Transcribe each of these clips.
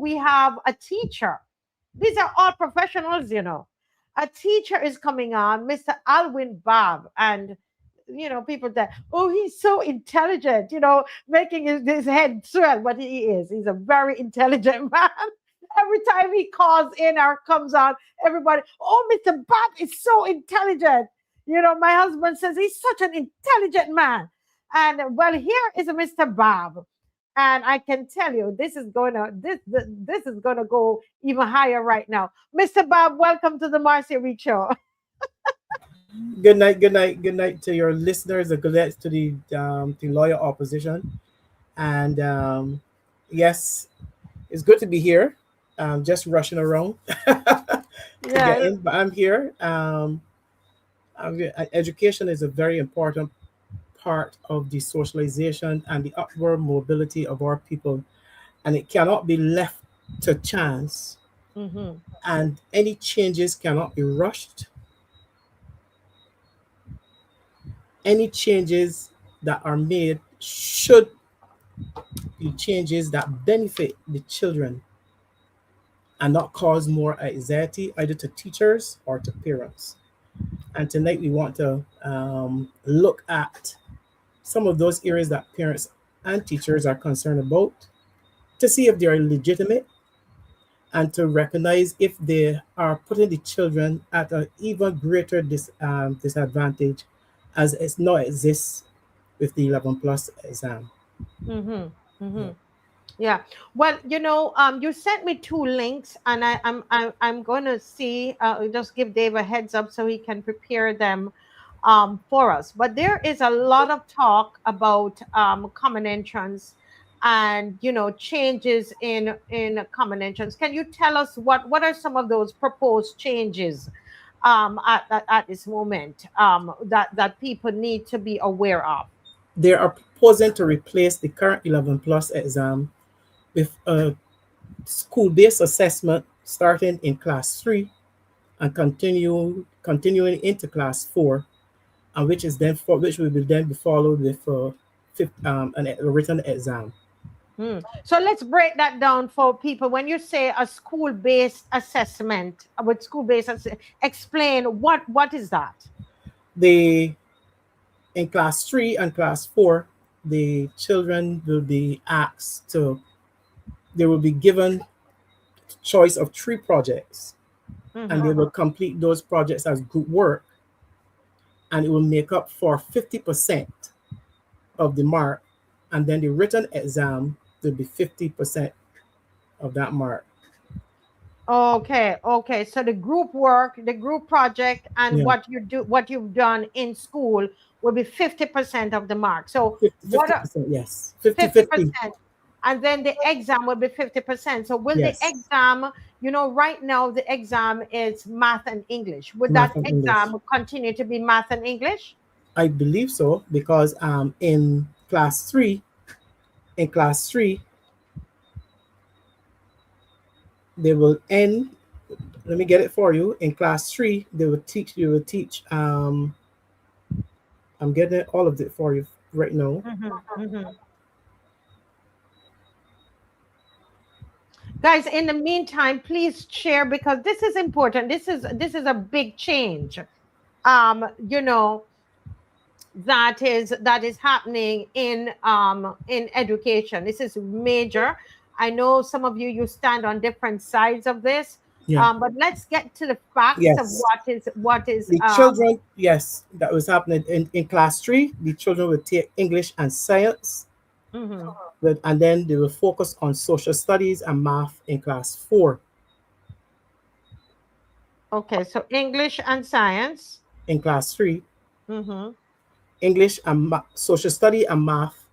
we have a teacher. These are all professionals, you know. A teacher is coming on, Mr. Alwyn Babb, and people that, oh, he's so intelligent, making his head swell, but he is. He's a very intelligent man. Every time he calls in or comes on, everybody, oh, Mr. Babb is so intelligent. My husband says he's such an intelligent man. And well, here is a Mr. Babb. And I can tell you, this is gonna go even higher right now. Mr. Babb, welcome to the Marcia Reed Show. Good night, good night, good night to your listeners, and good night to the lawyer opposition. And yes, it's good to be here. Just rushing around to get Yeah. in, but I'm here. Education is a very important part of the socialization and the upward mobility of our people, and it cannot be left to chance. Hmm. And any changes cannot be rushed. Any changes that are made should be changes that benefit the children and not cause more anxiety either to teachers or to parents. And tonight we want to look at some of those areas that parents and teachers are concerned about to see if they are legitimate and to recognize if they are putting the children at an even greater disadvantage as it now exists with the 11 plus exam. Hmm. Yeah. Hmm. Yeah. Well, you sent me two links, and I'm going to see. Just give Dave a heads up so he can prepare them for us. But there is a lot of talk about common entrance, and changes in common entrance. Can you tell us what are some of those proposed changes at this moment that people need to be aware of? They are proposing to replace the current 11 plus exam with a school-based assessment starting in class 3 and continuing into class 4, and which will be then be followed with a written exam. Hmm. So let's break that down for people. When you say a school-based assessment with explain what is that? They In class 3 and class 4, the children will be asked to they will be given choice of 3 projects, and Hmm. they will complete those projects as group work, and it will make up for 50% of the mark, and then the written exam will be 50% of that mark. Okay, okay. So the group work, the group project, and Yeah, what you've done in school will be 50% of the mark. So what are 50%, yes. 50 50. 50%? And then the exam will be 50%. So will the Yes. exam, right now the exam is math and English. Would that Math and English. exam continue to be math and English? I believe so because in class 3, they will end. Let me get it for you. In class 3, you will teach. I'm getting all of it for you right now. Hmm. Hmm. Guys, in the meantime, please share because this is important. This is a big change. Um, you know, that is happening in education. This is major. I know some of you stand on different sides of this, Yeah. but let's get to the facts of Yes. what is The children, yes, that was happening in class 3. The children will take English and science, mhm. and then they will focus on social studies and math in class 4. Okay, so English and science. In class 3, Hmm. English and social study and math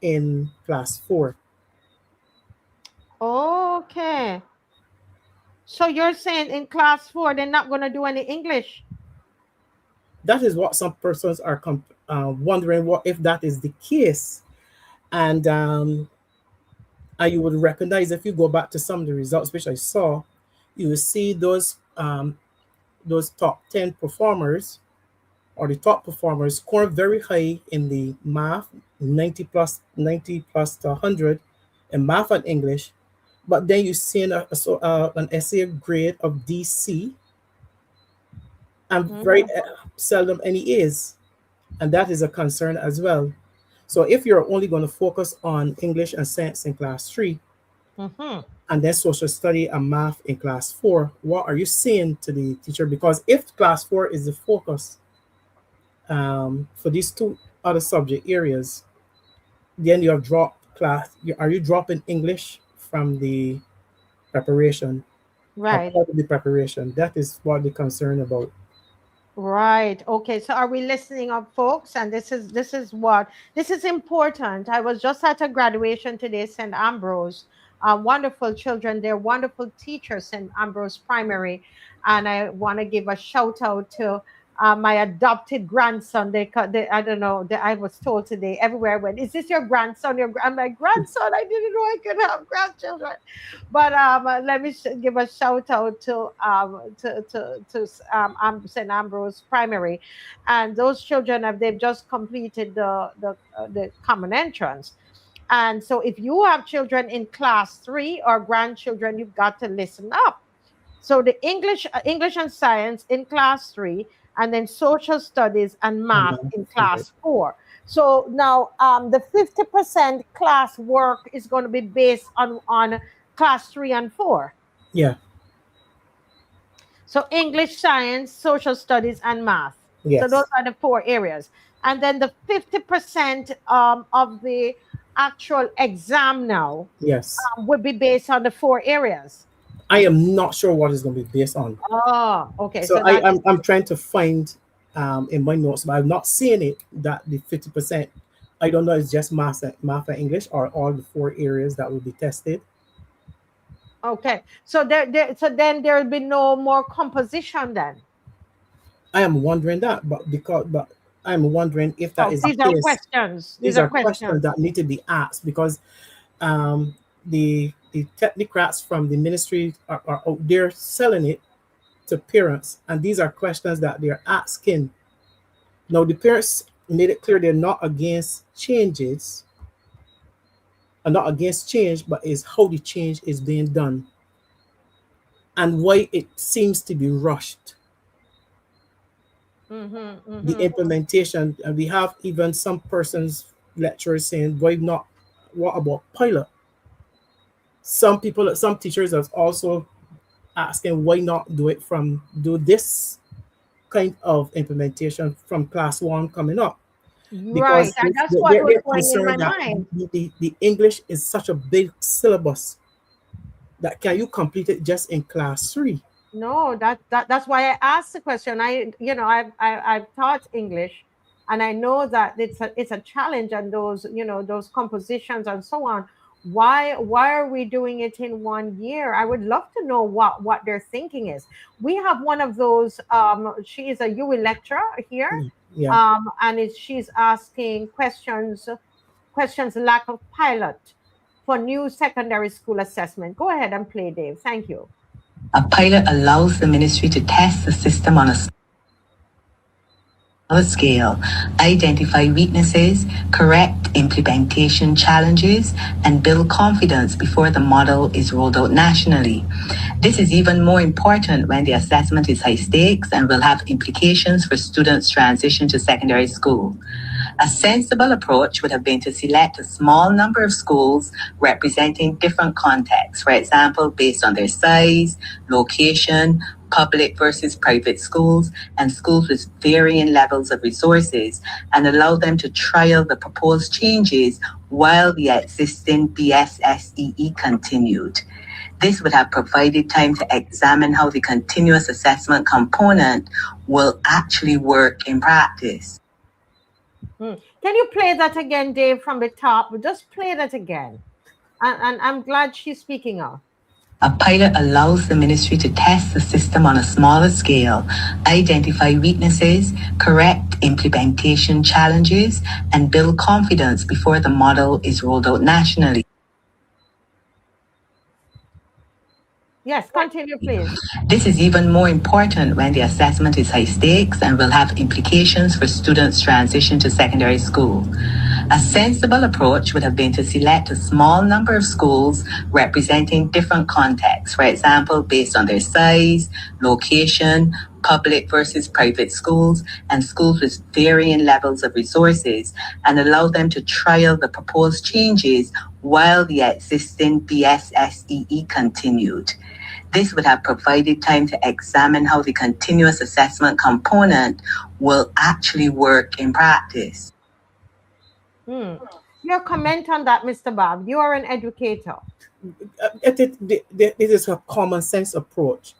in class 4. Okay, so you're saying in class 4 they're not going to do any English? That is what some persons are wondering what if that is the case. And you would recognize if you go back to some of the results which I saw, you will see those top 10 performers or the top performers score very high in the math, 90 plus to 100 in math and English, but then you see an essay grade of DC and very seldom any A's. And that is a concern as well. So if you're only going to focus on English and science in class 3, and then social study and math in class 4, what are you saying to the teacher? Because if class 4 is the focus for these two other subject areas, then you have dropped class. Are you dropping English from the preparation? Right. Part of the preparation. That is what the concern about. Right. Okay. So are we listening up, folks? And this is important. I was just at a graduation today, St. Ambrose. Wonderful children. They're wonderful teachers, St. Ambrose Primary. And I want to give a shout out to my adopted grandson. I don't know. I was told today everywhere I went, is this your grandson? I'm my grandson. I didn't know I could have grandchildren. But let me give a shout out to St. Ambrose Primary, and those children they've just completed the common entrance. And so, if you have children in class 3 or grandchildren, you've got to listen up. So the English and science in class 3, and then social studies and math in class 4. So now the 50% class work is going to be based on class 3 and 4. Yeah. So English, science, social studies, and math. Yes. So those are the 4 areas. And then the 50% of the actual exam now would be based on the 4 areas. I am not sure what it's going to be based on. Oh, okay. So I'm trying to find in my notes, but I've not seen it that the 50%. I don't know. It's just math and English, or all the 4 areas that will be tested. Okay. So then there will be no more composition then. I am wondering that, but I'm wondering if that is these the are case. questions. These are questions that need to be asked, because the technocrats from the ministry are out there selling it to parents, and these are questions that they're asking. Now, the parents made it clear they're not against changes, and not against change, but is how the change is being done and why it seems to be rushed. The implementation, and we have even some persons, lecturers, saying, why not? What about pilot? Some teachers are also asking, why not do this kind of implementation from class 1 coming up? Because and that's what was going in my mind. The English is such a big syllabus that can you complete it just in class 3? No, that's why I asked the question. I've taught English, and I know that it's a challenge, and those compositions and so on. Why are we doing it in 1 year? I would love to know what their thinking is. We have one of those. She is a UE lecturer here, and she's asking questions. Lack of pilot for new secondary school assessment. Go ahead and play, Dave. Thank you. A pilot allows the ministry to test the system on a scale, identify weaknesses, correct implementation challenges, and build confidence before the model is rolled out nationally. This is even more important when the assessment is high stakes and will have implications for students' transition to secondary school. A sensible approach would have been to select a small number of schools representing different contexts, for example, based on their size, location, public versus private schools, and schools with varying levels of resources, and allow them to trial the proposed changes while the existing BSSEE continued. This would have provided time to examine how the continuous assessment component will actually work in practice. Can you play that again, Dave, from the top? Just play that again. And I'm glad she's speaking up. A pilot allows the ministry to test the system on a smaller scale, identify weaknesses, correct implementation challenges, and build confidence before the model is rolled out nationally. Yes, continue, please. This is even more important when the assessment is high stakes and will have implications for students' transition to secondary school. A sensible approach would have been to select a small number of schools representing different contexts, for example, based on their size, location, public versus private schools, and schools with varying levels of resources, and allow them to trial the proposed changes while the existing BSSEE continued. This would have provided time to examine how the continuous assessment component will actually work in practice. Your comment on that, Mr. Babb. You are an educator. It is a common sense approach.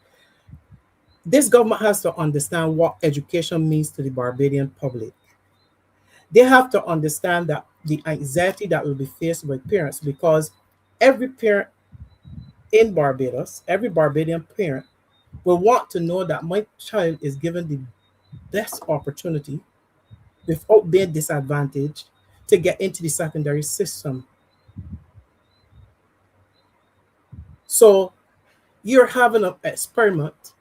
This government has to understand what education means to the Barbadian public. They have to understand that the anxiety that will be faced by parents, because every parent in Barbados, every Barbadian parent will want to know that my child is given the best opportunity without being disadvantaged to get into the secondary system. So you're having an experiment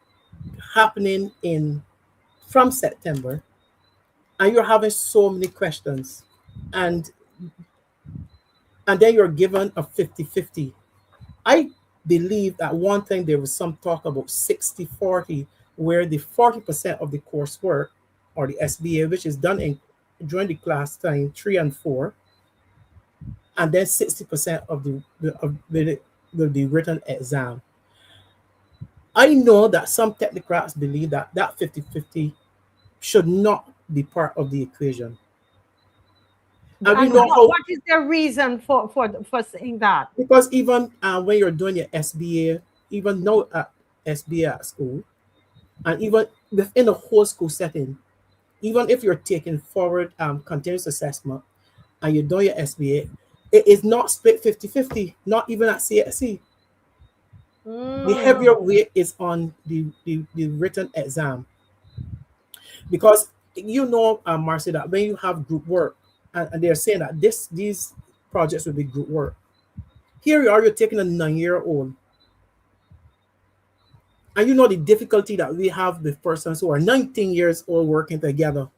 happening in from September, and you're having so many questions, and then you're given a 50-50. I believe that one thing there was some talk about 60-40, where the 40% of the coursework or the SBA, which is done in during the class time 3 and 4, and then 60% of the written exam. I know that some technocrats believe that 50-50 should not be part of the equation. And we And know how, what is the reason for saying that? because even when you're doing your SBA, even now at SBA at school, and even within a whole school setting, even if you're taking forward continuous assessment and you're doing your SBA, it is not split 50-50, not even at CSE. The heavier weight is on the written exam. Because Marcy, that when you have group work, and they're saying that these projects will be group work. Here you are, you're taking a 9-year-old, and you know the difficulty that we have with persons who are 19 years old working together.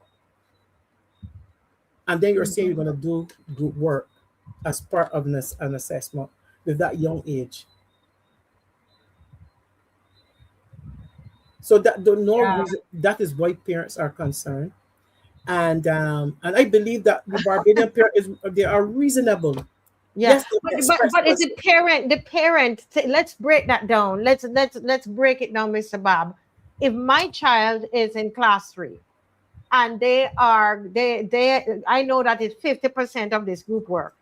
And then you're saying you're going to do group work as part of an assessment with that young age. So that is why parents are concerned. And I believe that the Barbadian parents they are reasonable. Yeah, Yes, they but express it's concern. the parent. Let's break that down. Let's break it down, Mr. Bob. If my child is in class 3, and they I know that it's 50% of this group work.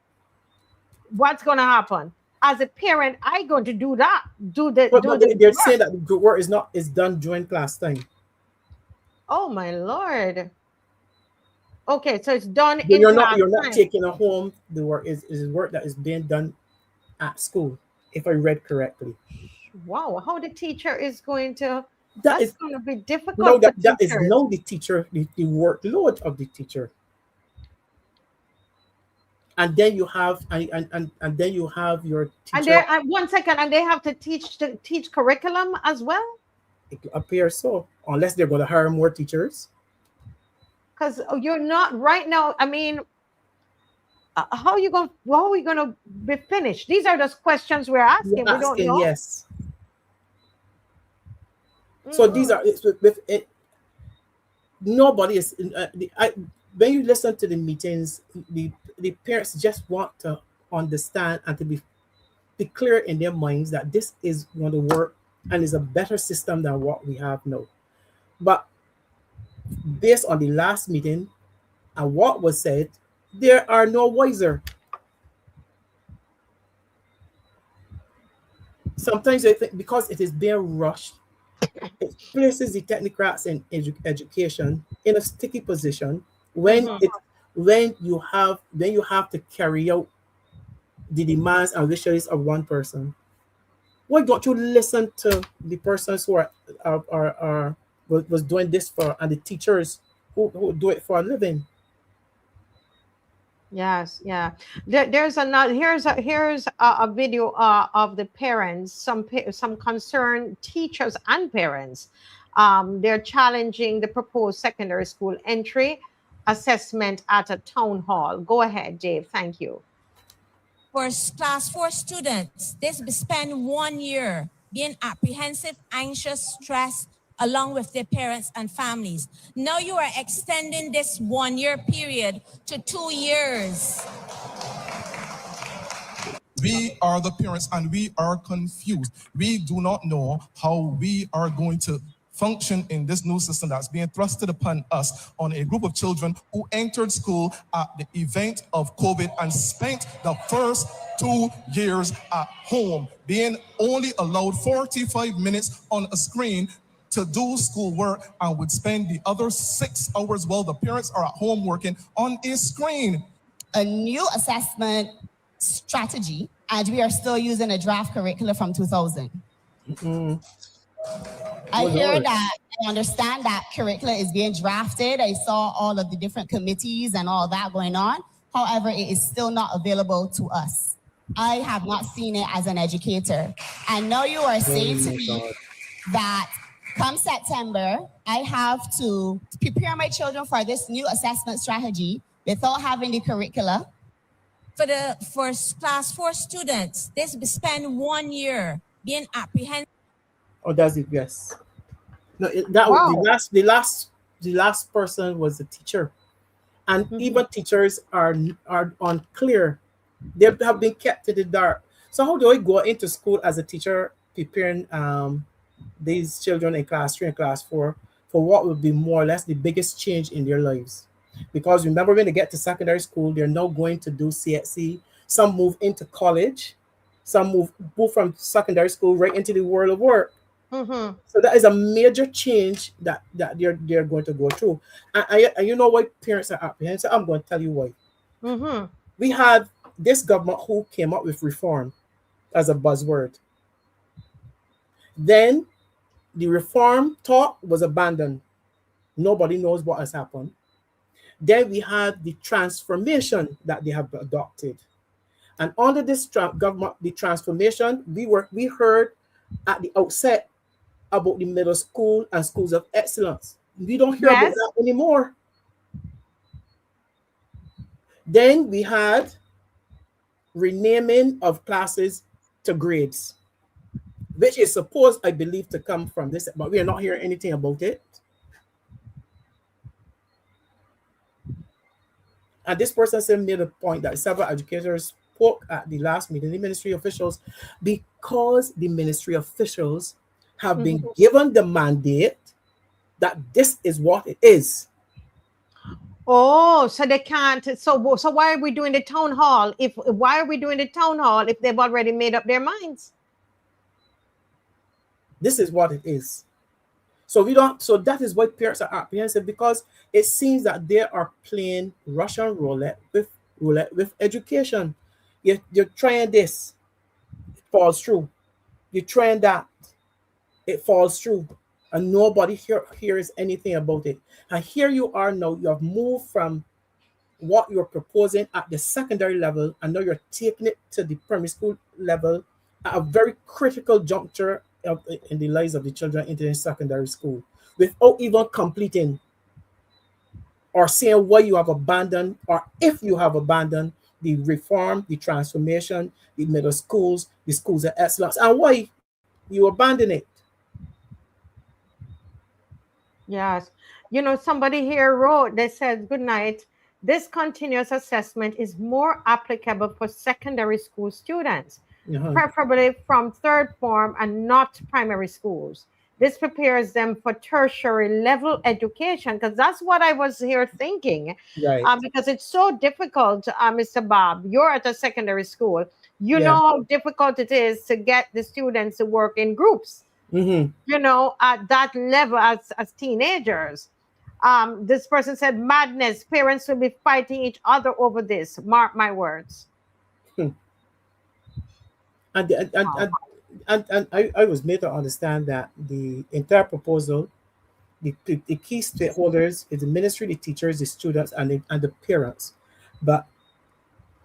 What's going to happen? As a parent, I going to do that. But they're saying that the group work is done during class time. Oh my Lord. Okay, so it's done Then in class you're not time. taking it home. The work is work that is being done at school, if I read correctly. Wow, how the teacher is going to That that's is going to be difficult no, for that is teachers. now the teacher, the workload of the teacher. And then you have and then you have your And teacher. they 1 second, and they have to teach curriculum as well. It appears so, unless they're going to hire more teachers. Because you're not right now. I mean, how are we going to be finished? These are just questions we're asking. You're We don't asking, know. yes. So these are it's with it. Nobody is. When you listen to the meetings, the parents just want to understand and to be clear in their minds that this is going to work and is a better system than what we have now. But based on the last meeting and what was said, there are no wiser. Sometimes I think because it is being rushed, it places the technocrats in education in a sticky position when you have to carry out the demands and wishes of one person. Why don't you listen to the persons who was doing this for, and the teachers who do it for a living? Yes, yeah. There's another. Here's a video of the parents, some concerned teachers and parents. They're challenging the proposed secondary school entry assessment at a town hall. Go ahead, Dave. Thank you. For class 4 students, they spend 1 year being apprehensive, anxious, stressed, along with their parents and families. Now you are extending this 1 year period to 2 years. We are the parents and we are confused. We do not know how we are going to function in this new system that's being thrusted upon us on a group of children who entered school at the event of COVID and spent the first 2 years at home, being only allowed 45 minutes on a screen to do schoolwork and would spend the other 6 hours while the parents are at home working on a screen. A new assessment strategy, and we are still using a draft curricula from 2000. I hear that, I understand that curricula is being drafted. I saw all of the different committees and all that going on. However, it is still not available to us. I have not seen it as an educator. And now you are saying to me that come September, I have to prepare my children for this new assessment strategy without having the curricula. For class 4 students, they spend 1 year being apprehensive. Oh, that's it. Yes. No, that Wow. the last person was the teacher, and even teachers are unclear. They have been kept in the dark. So how do I go into school as a teacher preparing these children in class 3 and class 4 for what would be more or less the biggest change in their lives? Because remember, when they get to secondary school, they're now going to do CXC. Some move into college, some move from secondary school right into the world of work. So that is a major change that they're going to go through. And you know why parents are apprehensive? I'm going to tell you why. We had this government who came up with reform as a buzzword. Then the reform talk was abandoned. Nobody knows what has happened. Then we had the transformation that they have adopted. And under this government, the transformation, we heard at the outset about the middle school and schools of excellence. We don't hear about that anymore. Then we had renaming of classes to grades, which is supposed, I believe, to come from this, but we are not hearing anything about it. And this person made a point that several educators spoke at the last meeting, the ministry officials, because the ministry officials have been given the mandate that this is what it is. Oh, so they can't. So why are we doing the town hall? Why are we doing the town hall if they've already made up their minds? This is what it is. So we don't. So that is why parents are apprehensive, because it seems that they are playing Russian roulette with education. You're trying this, it falls through. You're trying that, it falls through, and nobody hears anything about it. And here you are now. You have moved from what you're proposing at the secondary level, and now you're taking it to the primary school level at a very critical juncture in the lives of the children into the secondary school, without even completing or saying why you have abandoned, or if you have abandoned the reform, the transformation, the middle schools, the schools of excellence, and why you abandon it. Yes. Somebody here wrote, they said, good night. This continuous assessment is more applicable for secondary school students, preferably from third form and not primary schools. This prepares them for tertiary level education, because that's what I was here thinking. Right. Because it's so difficult, Mr. Bob. You're at a secondary school. You know how difficult it is to get the students to work in groups. At that level as teenagers. This person said, madness. Parents will be fighting each other over this. Mark my words. And I was made to understand that the entire proposal, the key stakeholders is the ministry, the teachers, the students, and the parents. But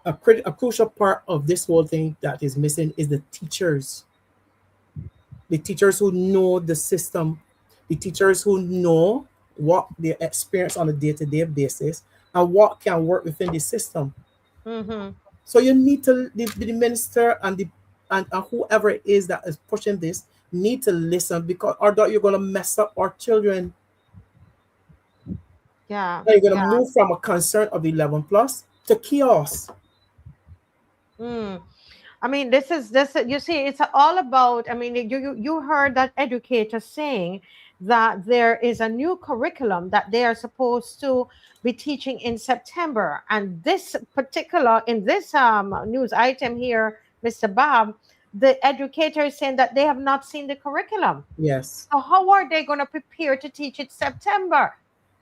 a crucial part of this whole thing that is missing is the teachers. The teachers who know the system, the teachers who know what they experience on a day-to-day basis and what can work within the system. Mm-hmm. So you need to the minister and and whoever it is that is pushing this need to listen, because or that you're gonna mess up our children. Yeah. And you're gonna Yeah. move from a concern of 11 plus to chaos. Mm. I mean, this. You see, it's all about. I mean, you heard that educator saying that there is a new curriculum that they are supposed to be teaching in September, and this particular in this news item here, Mr. Bob, the educator is saying that they have not seen the curriculum. Yes. So how are they going to prepare to teach it September?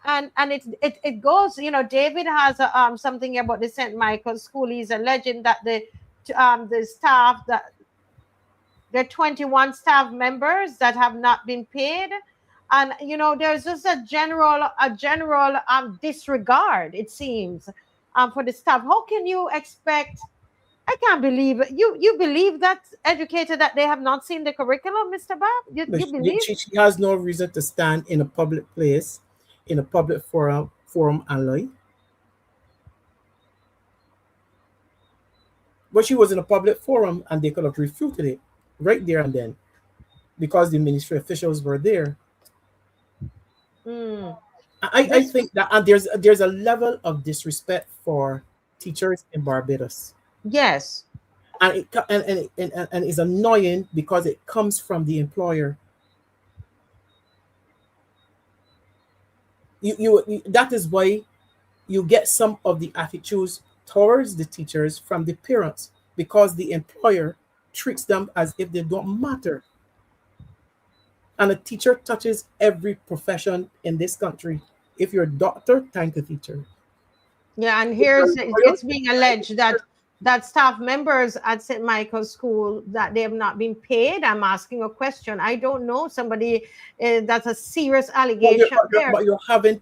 And it goes. David has something about the St. Michael's School. He's alleging that the staff that there are 21 staff members that have not been paid, and there's just a general disregard, it seems, for the staff. How can you expect? I can't believe it. You believe that, educator, that they have not seen the curriculum, Mr. Bob? But You believe? she has no reason to stand in a public place, in a public forum and lie. But she was in a public forum and they could have refuted it right there and then, because the ministry officials were there. Hmm. I This think that, and there's a level of disrespect for teachers in Barbados, Yes. and and it's annoying because it comes from the employer. That is why you get some of the attitudes towards the teachers from the parents, because the employer treats them as if they don't matter. And a teacher touches every profession in this country. If you're a doctor, thank a teacher. Yeah, and If you're a here's lawyer, it's being thank a alleged teacher. that staff members at St. Michael's School, that they have not been paid. I'm asking a question. I don't know. Somebody that's a serious But allegation there.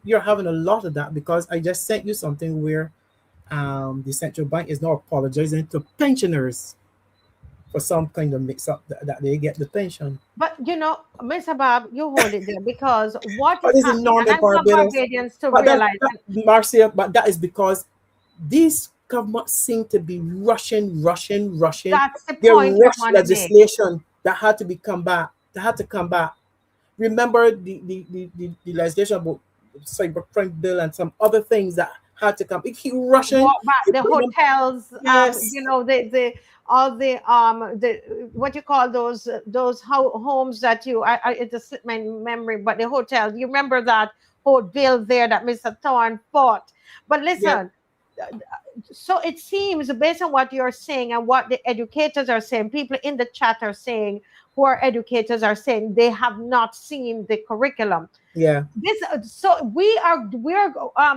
you're having a lot of that, because I just sent you something where the central bank is now apologizing to pensioners for some kind of mix up that they get the pension. But Mr. Bob, you hold it there, because what But is this is happening, known and in I want Barbados. Barbadians to But realize that. Marcia, but that is because these governments seem to be rushing. That's the They point I rushed want to make. legislation that had to be come back. That had to come back. Remember the legislation about cybercrime bill and some other things that had to come. It keep rushing. What about You the bring them, hotels? yes. The all the what you call those homes that it just slipped my memory, but the hotels. You remember that whole bill there that Mr. Thorne fought. But Yeah. listen, so it seems, based on what you're saying and what the educators are saying, people in the chat are saying, who are educators are saying they have not seen the curriculum. Yeah. This so we're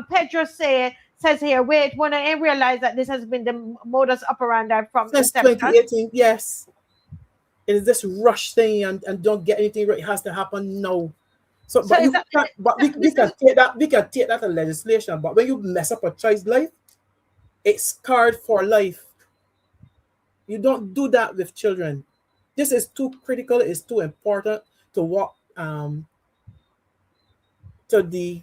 Pedro says here, wait, when I realize that this has been the modus operandi from Since inception. 2018, yes. It is this rush thing and don't get anything right. It has to happen now. So, So but is you that can't, but we this can is take that. We can take that as legislation. But when you mess up a child's life, it's scarred for life. You don't do that with children. This is too critical. It's too important to what to the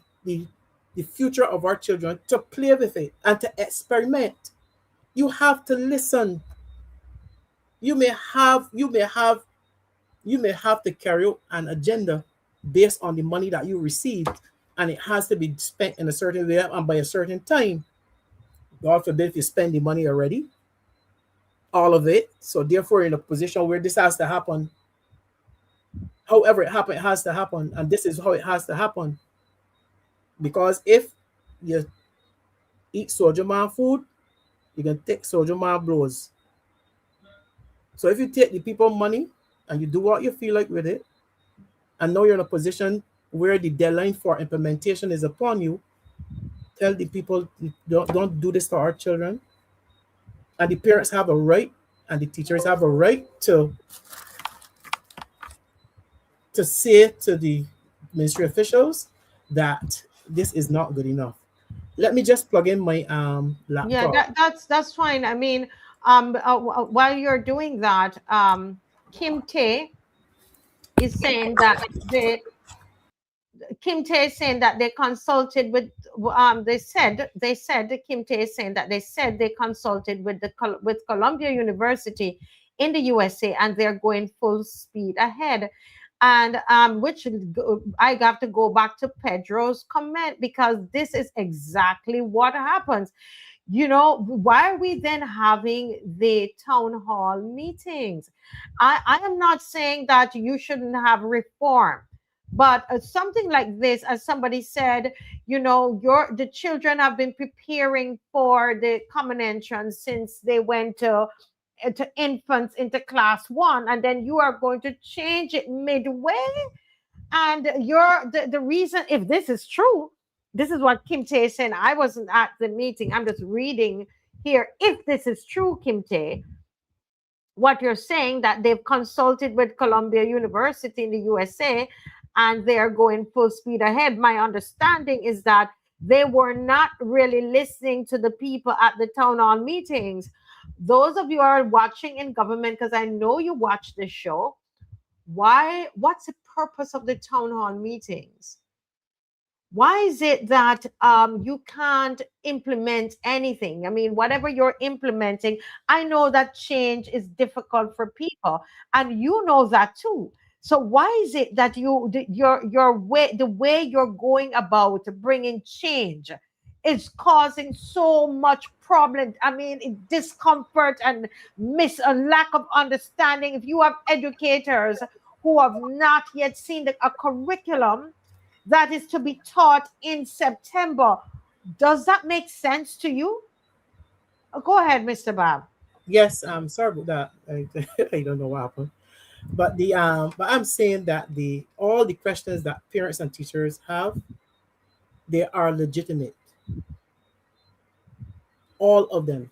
future of our children, to play with it and to experiment. You have to listen. You may have you may have you may have to carry out an agenda based on the money that you received, and it has to be spent in a certain way and by a certain time. God forbid if you spend the money already, all of it. So therefore, in a position where this has to happen, however it has to happen, and this is how it has to happen. Because if you eat soldier man food, you can take soldier man blows. So if you take the people money and you do what you feel like with it, and now you're in a position where the deadline for implementation is upon you, tell the people don't do this to our children. And the parents have a right, and the teachers have a right to say to the ministry officials that this is not good enough. Let me just plug in my Yeah, laptop. that's fine. I mean, while you're doing that, Kim Tae is saying that Kim Tae is saying that they consulted with they said Kim Tae is saying that they said they consulted with with Columbia University in the USA, and they're going full speed ahead. And I have to go back to Pedro's comment, because this is exactly what happens. Why are we then having the town hall meetings? I am not saying that you shouldn't have reform, but something like this, as somebody said, the children have been preparing for the common entrance since they went to infants into class 1, and then you are going to change it midway. And the reason, if this is true, this is what Kim Tae is saying. I wasn't at the meeting, I'm just reading here. If this is true, Kim Tae, what you're saying, that they've consulted with Columbia University in the USA and they're going full speed ahead. My understanding is that they were not really listening to the people at the town hall meetings. Those of you who are watching in government, because I know you watch this show, what's the purpose of the town hall meetings? Why is it that you can't implement anything? I mean, whatever you're implementing, I know that change is difficult for people, and you know that too. So why is it that the way you're going about bringing change is causing so much problem? I mean, discomfort and a lack of understanding. If you have educators who have not yet seen a curriculum that is to be taught in September, does that make sense to you? Go ahead, Mr. Babb. Yes, I'm sorry about that. I don't know what happened. But I'm saying that the all the questions that parents and teachers have, they are legitimate. All of them.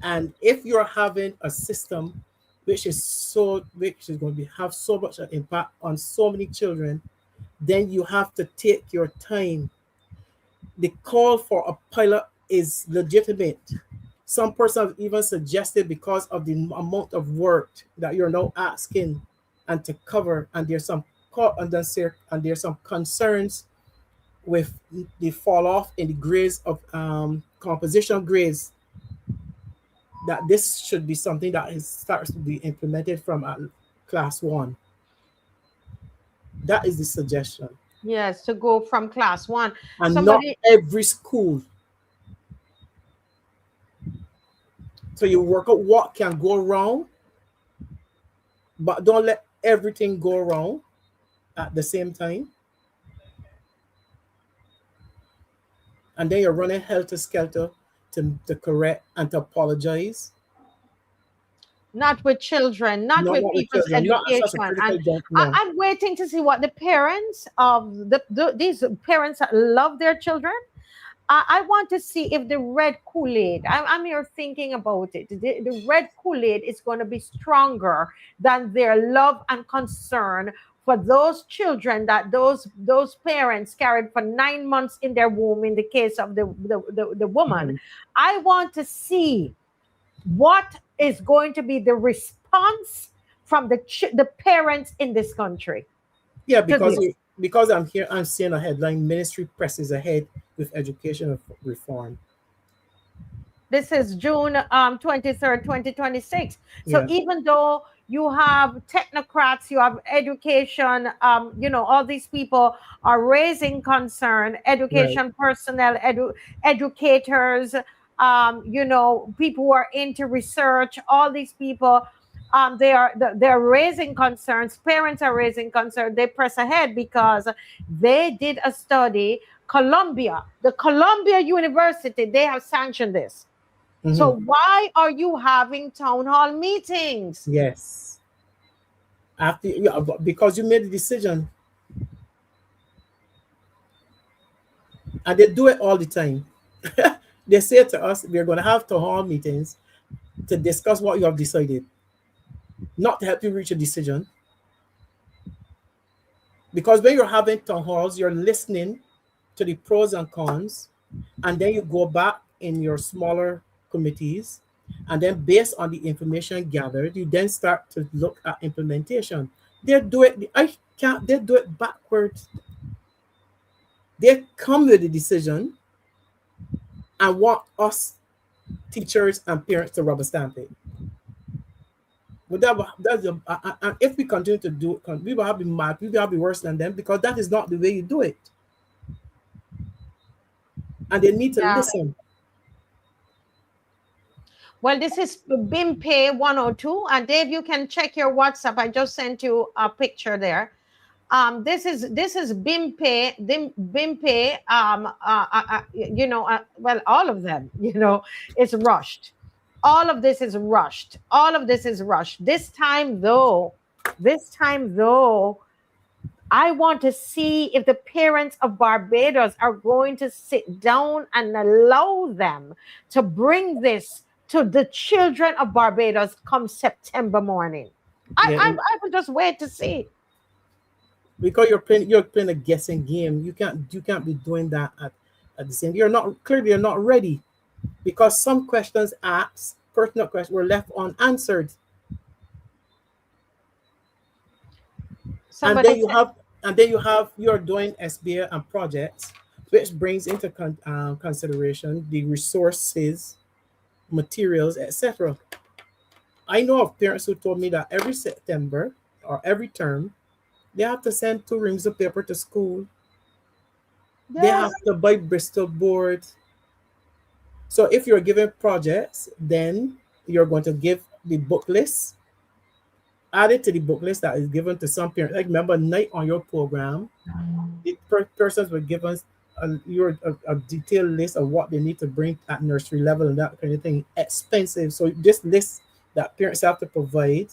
And if you're having a system which is going to have so much an impact on so many children, then you have to take your time. The call for a pilot is legitimate. Some person have even suggested, because of the amount of work that you're now asking and to cover, and there's some concerns with the fall off in the grades of composition grades, that this should be something that starts to be implemented from class 1. That is the suggestion. Yes, to go from class 1. And Somebody, not every school. So you work out what can go wrong, but don't let everything go wrong at the same time. And then you're running helter-skelter to correct and to apologize. not with children, not No, with not with people's children. Not as such a education. critical And job. No. I'm waiting to see what the parents of these parents that love their children. I want to see if the red Kool-Aid, I'm here thinking about it, the red Kool-Aid is going to be stronger than their love and concern for those children that those parents carried for 9 months in their womb, in the case of the woman. I want to see what is going to be the response from the parents in this country. Yeah, because I'm here, I'm seeing a headline: Ministry presses ahead with education reform. This is June 23rd, 2026. So Yeah. even though you have technocrats, you have education, all these people are raising concern, Right. education personnel, educators, people who are into research, all these people, they're raising concerns. Parents are raising concerns. They press ahead because they did a study. The Columbia University, they have sanctioned this. So why are you having town hall meetings? Yes. Because you made the decision. And they do it all the time. They say to us, we're going to have town hall meetings to discuss what you have decided, not to help you reach a decision. Because when you're having town halls, you're listening to the pros and cons, and then you go back in your smaller committees, and then based on the information gathered, you then start to look at implementation. They do it. I can't. They do it backwards. They come with the decision and want us teachers and parents to rubber stamp it. But and if we continue to do it, we will have been mad. We will have be worse than them because that is not the way you do it. And they need to Yeah. listen. Well, this is BIMPay 102. And Dave, you can check your WhatsApp. I just sent you a picture there. This is BIMPay. Well, all of them. It's rushed. All of this is rushed. All of this is rushed. This time though, I want to see if the parents of Barbados are going to sit down and allow them to bring this to the children of Barbados come September morning. I will just wait to see. Because you're playing a guessing game. You can't be doing that at the same. You're not ready because some questions asked, pertinent questions were left unanswered. And then you're doing SBA and projects, which brings into consideration the resources, materials, etc. I know of parents who told me that every September or every term, they have to send 2 reams of paper to school. Yes. They have to buy Bristol boards. So if you're given projects, then you're going to give the book list, added to the book list that is given to some parents. Like remember, night on your program, the persons were given a detailed list of what they need to bring at nursery level and that kind of thing. Expensive. So this list that parents have to provide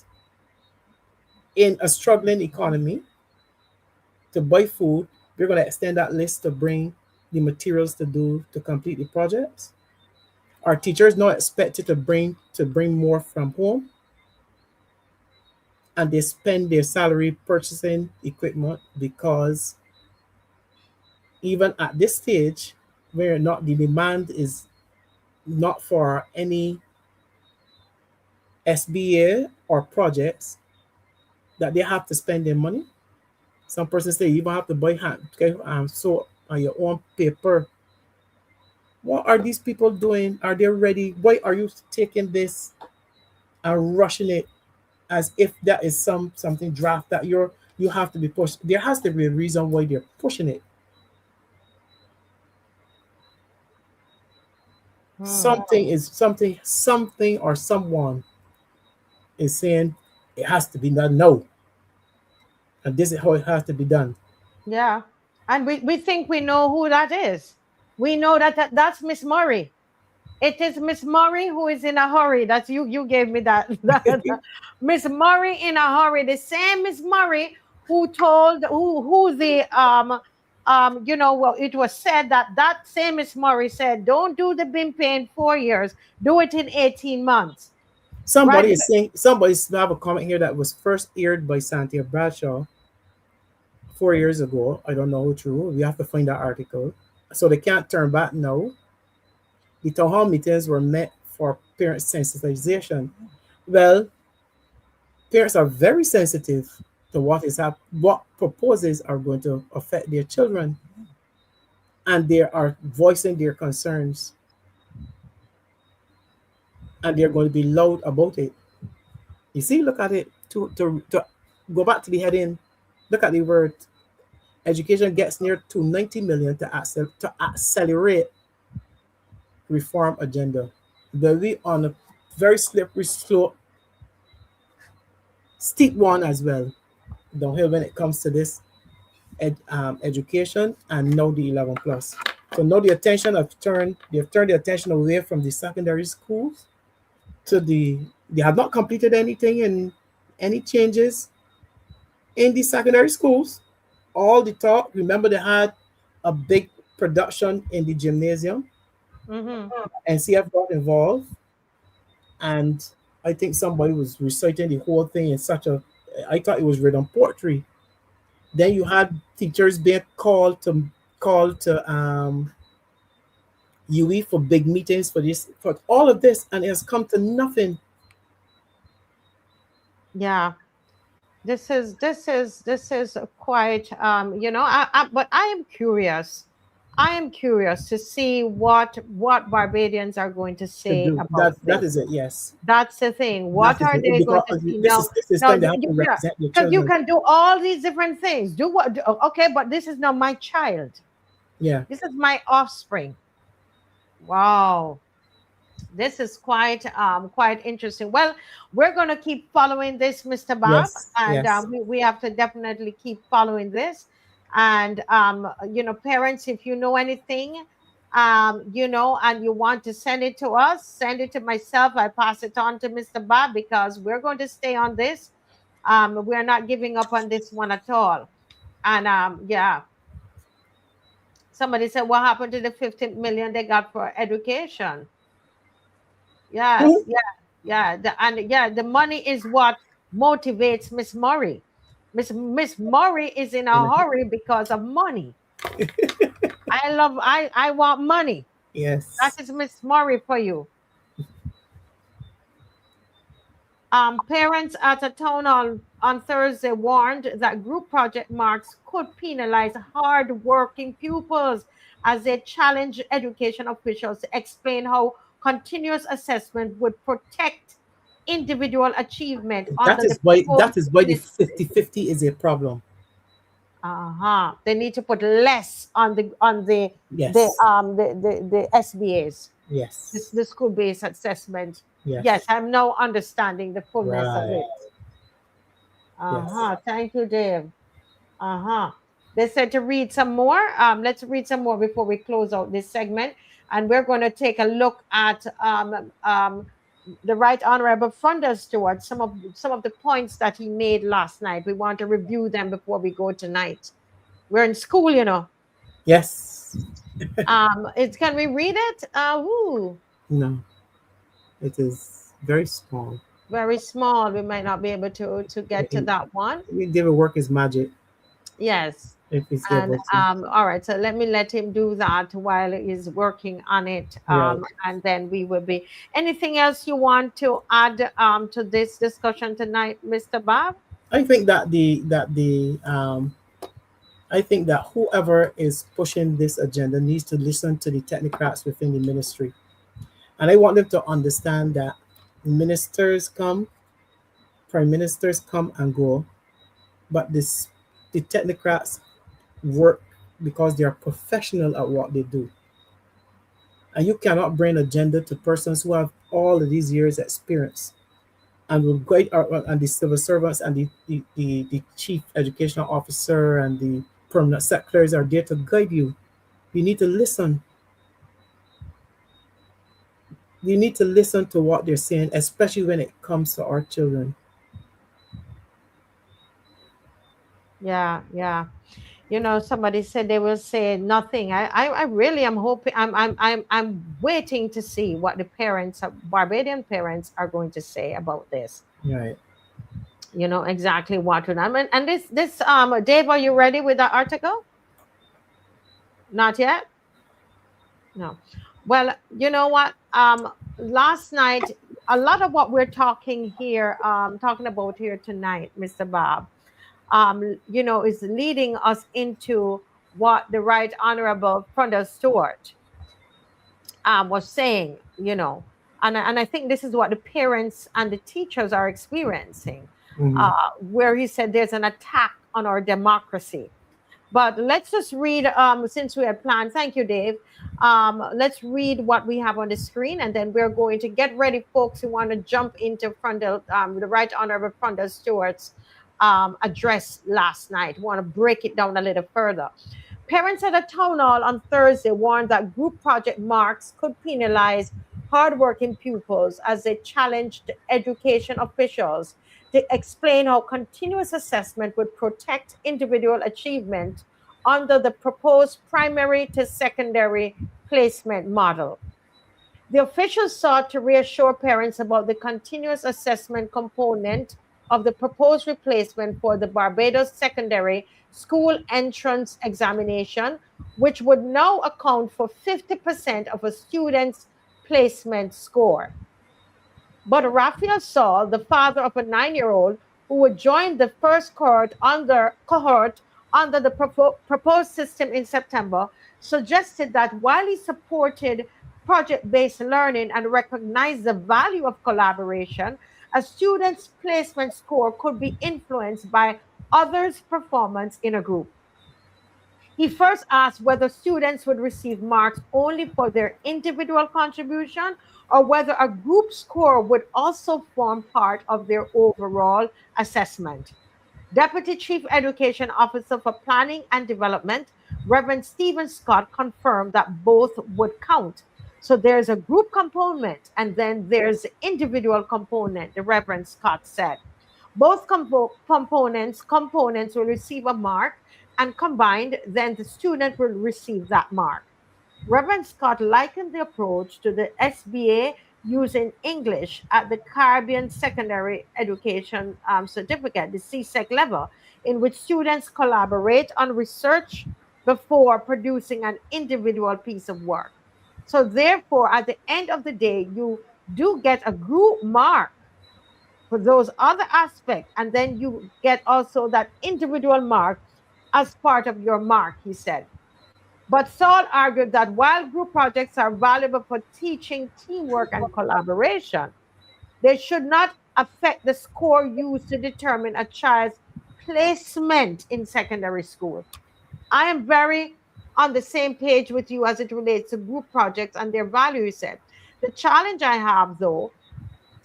in a struggling economy to buy food, we're going to extend that list to bring the materials to complete the projects. Our teachers not expected to bring more from home, and they spend their salary purchasing equipment because even at this stage, where the demand is not for any SBA or projects, that they have to spend their money. Some persons say you even have to buy sew on your own paper. What are these people doing? Are they ready? Why are you taking this and rushing it as if that is something draft that you have to be pushed? There has to be a reason why they're pushing it. Something or someone is saying it has to be done. No. And this is how it has to be done. Yeah. And we think we know who that is. We know that's Miss Murray. It is Miss Murray who is in a hurry. That's you gave me that. Miss Murray in a hurry. The same Miss Murray who told it was said that same Miss Murray said, don't do the BIMPay in 4 years, do it in 18 months. Somebody is saying, somebody's have a comment here that was first aired by Santia Bradshaw 4 years ago. I don't know who true. We have to find that article. So they can't turn back now. The town hall meetings were meant for parent sensitization. Well, parents are very sensitive to what proposals are going to affect their children, and they are voicing their concerns, and they're going to be loud about it. You see, look at it. To go back to the heading, look at the word. Education gets near to 90 million to accelerate reform agenda. They'll be on a very slippery slope, steep one as well, downhill when it comes to this education, and now the 11 plus. So now they've turned the attention away from the secondary schools to they have not completed anything in any changes in the secondary schools. All the talk, remember they had a big production in the gymnasium. Mm-hmm. And CF got involved, and I think somebody was reciting the whole thing in I thought it was written poetry. Then you had teachers being called to UE for big meetings, for this, for all of this, and it has come to nothing. Yeah. This is quite but I am curious. I am curious to see what Barbadians are going to To say do about that, that this. is it. Yes, That's the thing. that What is are it. they going to Because see? this is No, time they have to yeah, represent your because you children. can do all these different things. Do what? Okay, but this is not my child. Yeah. This is my offspring. Wow, this is quite interesting. Well, we're going to keep following this, Mr. Bob, Yes. and Yes. we have to definitely keep following this. And parents, if you know anything, and you want to send it to us, send it to myself. I pass it on to Mr. Bob because we're going to stay on this. We're not giving up on this one at all. And yeah, somebody said, what happened to the 15 million they got for education? Yes, Hmm? yeah, the money is what motivates Miss Murray. Miss Murray is in a hurry because of money. I want money. That Yes. is Miss Murray for you. Parents at a town hall on Thursday warned that group project marks could penalize hard-working pupils as they challenge education officials to explain how continuous assessment would protect individual achievement That under the is why. proposed That is why the initiative. 50-50 is a problem. Uh-huh. They need to put less on Yes. the SBAs, Yes. the school-based assessment. Yes, Yes. I'm now understanding the fullness of Right. it. Yes. Uh-huh. Thank you, Dave. Uh-huh. They said to read some more. Let's read some more before we close out this segment. And we're going to take a look at the Right Honorable Freundel Stuart, some of the points that he made last night. We want to review them before we go tonight. We're in school. Yes. It's can we read it? Ooh, No, it is very small. very small. We might not be able to get to It- that one. David work his magic Yes. if he's And able to. all right, so let him do that while he's working on it. Right. And then we will be. Anything else you want to add to this discussion tonight, Mr. Bob? I think that I think that whoever is pushing this agenda needs to listen to the technocrats within the ministry. And I want them to understand that ministers come, prime ministers come and go, but the technocrats work because they are professional at what they do. And you cannot bring agenda to persons who have all of these years experience and will guide and the civil servants and the chief educational officer and the permanent secretaries are there to guide you. You need to listen. You need to listen to what they're saying, especially when it comes to our children. Yeah, yeah. Somebody said they will say nothing. I really am hoping. I'm waiting to see what the parents, Barbadian parents, are going to say about this. Right. Exactly what would I mean. And this Dave, are you ready with the article? Not yet. No. Well, you know what? Last night, a lot of what we're talking about here tonight, Mr. Bob, is leading us into what the Right Honorable Freundel Stuart was saying, and I think this is what the parents and the teachers are experiencing, Mhm. where he said there's an attack on our democracy. But let's just read, since we had planned. Thank you, Dave. Let's read what we have on the screen, and then we're going to get ready, folks who want to jump into the Right Honorable Freundel Stuart's address last night. Want to break it down a little further. Parents at a town hall on Thursday warned that group project marks could penalize hardworking pupils as they challenged education officials to explain how continuous assessment would protect individual achievement under the proposed primary to secondary placement model. The officials sought to reassure parents about the continuous assessment component of the proposed replacement for the Barbados secondary school entrance examination, which would now account for 50% of a student's placement score. But Raphael Saul, the father of a 9-year-old who would join the first cohort under the proposed system in September, suggested that while he supported project-based learning and recognized the value of collaboration, a student's placement score could be influenced by others' performance in a group. He first asked whether students would receive marks only for their individual contribution or whether a group score would also form part of their overall assessment. Deputy Chief Education Officer for Planning and Development, Reverend Stephen Scott, confirmed that both would count. So there's a group component and then there's the individual component, the Reverend Scott said. Both components will receive a mark, and combined, then the student will receive that mark. Reverend Scott likened the approach to the SBA using English at the Caribbean Secondary Education Certificate, the CSEC level, in which students collaborate on research before producing an individual piece of work. So, therefore, at the end of the day, you do get a group mark for those other aspects, and then you get also that individual mark as part of your mark, he said. But Saul argued that while group projects are valuable for teaching teamwork and collaboration, they should not affect the score used to determine a child's placement in secondary school. I am very on the same page with you as it relates to group projects and their value, he said. The challenge I have, though,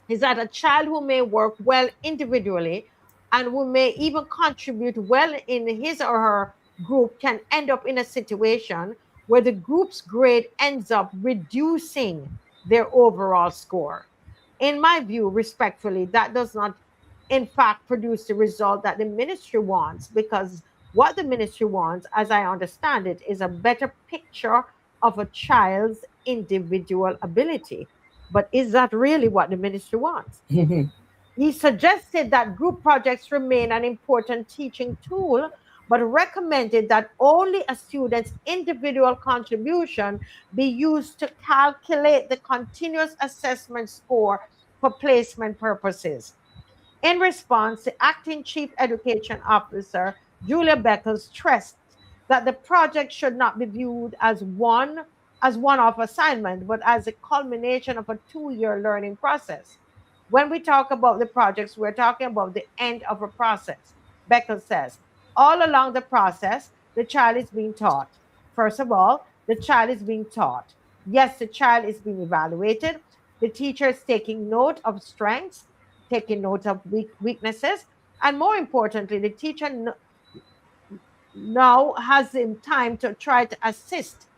is that a child who may work well individually and who may even contribute well in his or her group can end up in a situation where the group's grade ends up reducing their overall score. In my view, respectfully, that does not, in fact, produce the result that the ministry wants, because what the ministry wants, as I understand it, is a better picture of a child's individual ability. But is that really what the ministry wants? He suggested that group projects remain an important teaching tool, but recommended that only a student's individual contribution be used to calculate the continuous assessment score for placement purposes. In response, the acting chief education officer, Julia Becker, stressed that the project should not be viewed as one-off assignment, but as a culmination of a 2-year learning process. When we talk about the projects, we're talking about the end of a process. Becker says, all along the process, the child is being taught. First of all, the child is being taught. Yes, the child is being evaluated. The teacher is taking note of strengths, taking note of weaknesses, and more importantly, the teacher now has the time to try to assist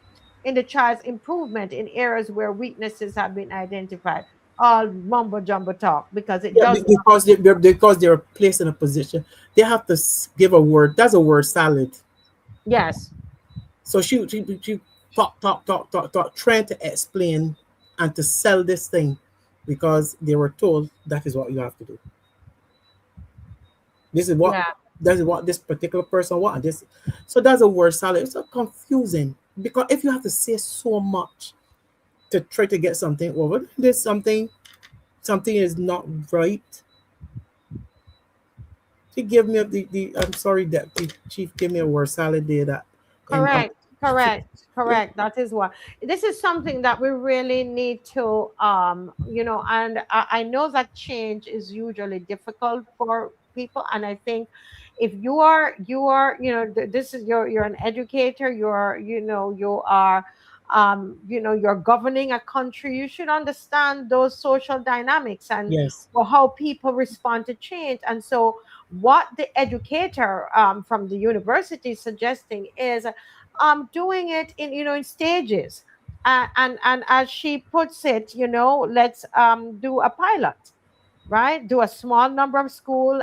in the child's improvement in areas where weaknesses have been identified. All mumbo jumbo talk, because it Yeah, does not. because they're placed in a position, they have to give a word. That's a word salad. Yes, So she talk, trying to explain and to sell this thing because they were told that is what you have to do. This is what yeah, that is what this particular person want. This, so that's a word salad. It's so confusing because if you have to say so much to try to get something over, there's something is not right. He gave me the I'm sorry that the chief gave me a word salad there that in correct, correct. That is what this is something that we really need to, and I know that change is usually difficult for people, and I think if you are, this is you're an educator, you're governing a country, you should understand those social dynamics and yes. well, how people respond to change. And so what the educator from the university is suggesting is doing it in stages, and as she puts it, let's do a pilot, right? Do a small number of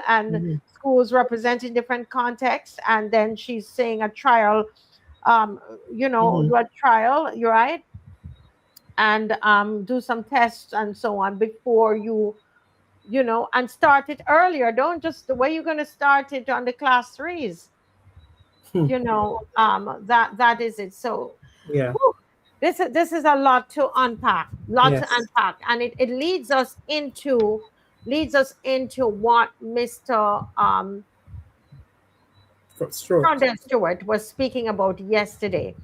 and Mhm, schools representing different contexts, and then she's saying a trial, mhm. do a trial, you're right, and do some tests and so on before and start it earlier. Don't just the way you're going to start it on the class threes. That is it. So Yeah. whew, this is a lot to unpack, Yes. and it leads us into what Mr. Sure. Freundel Stuart was speaking about yesterday.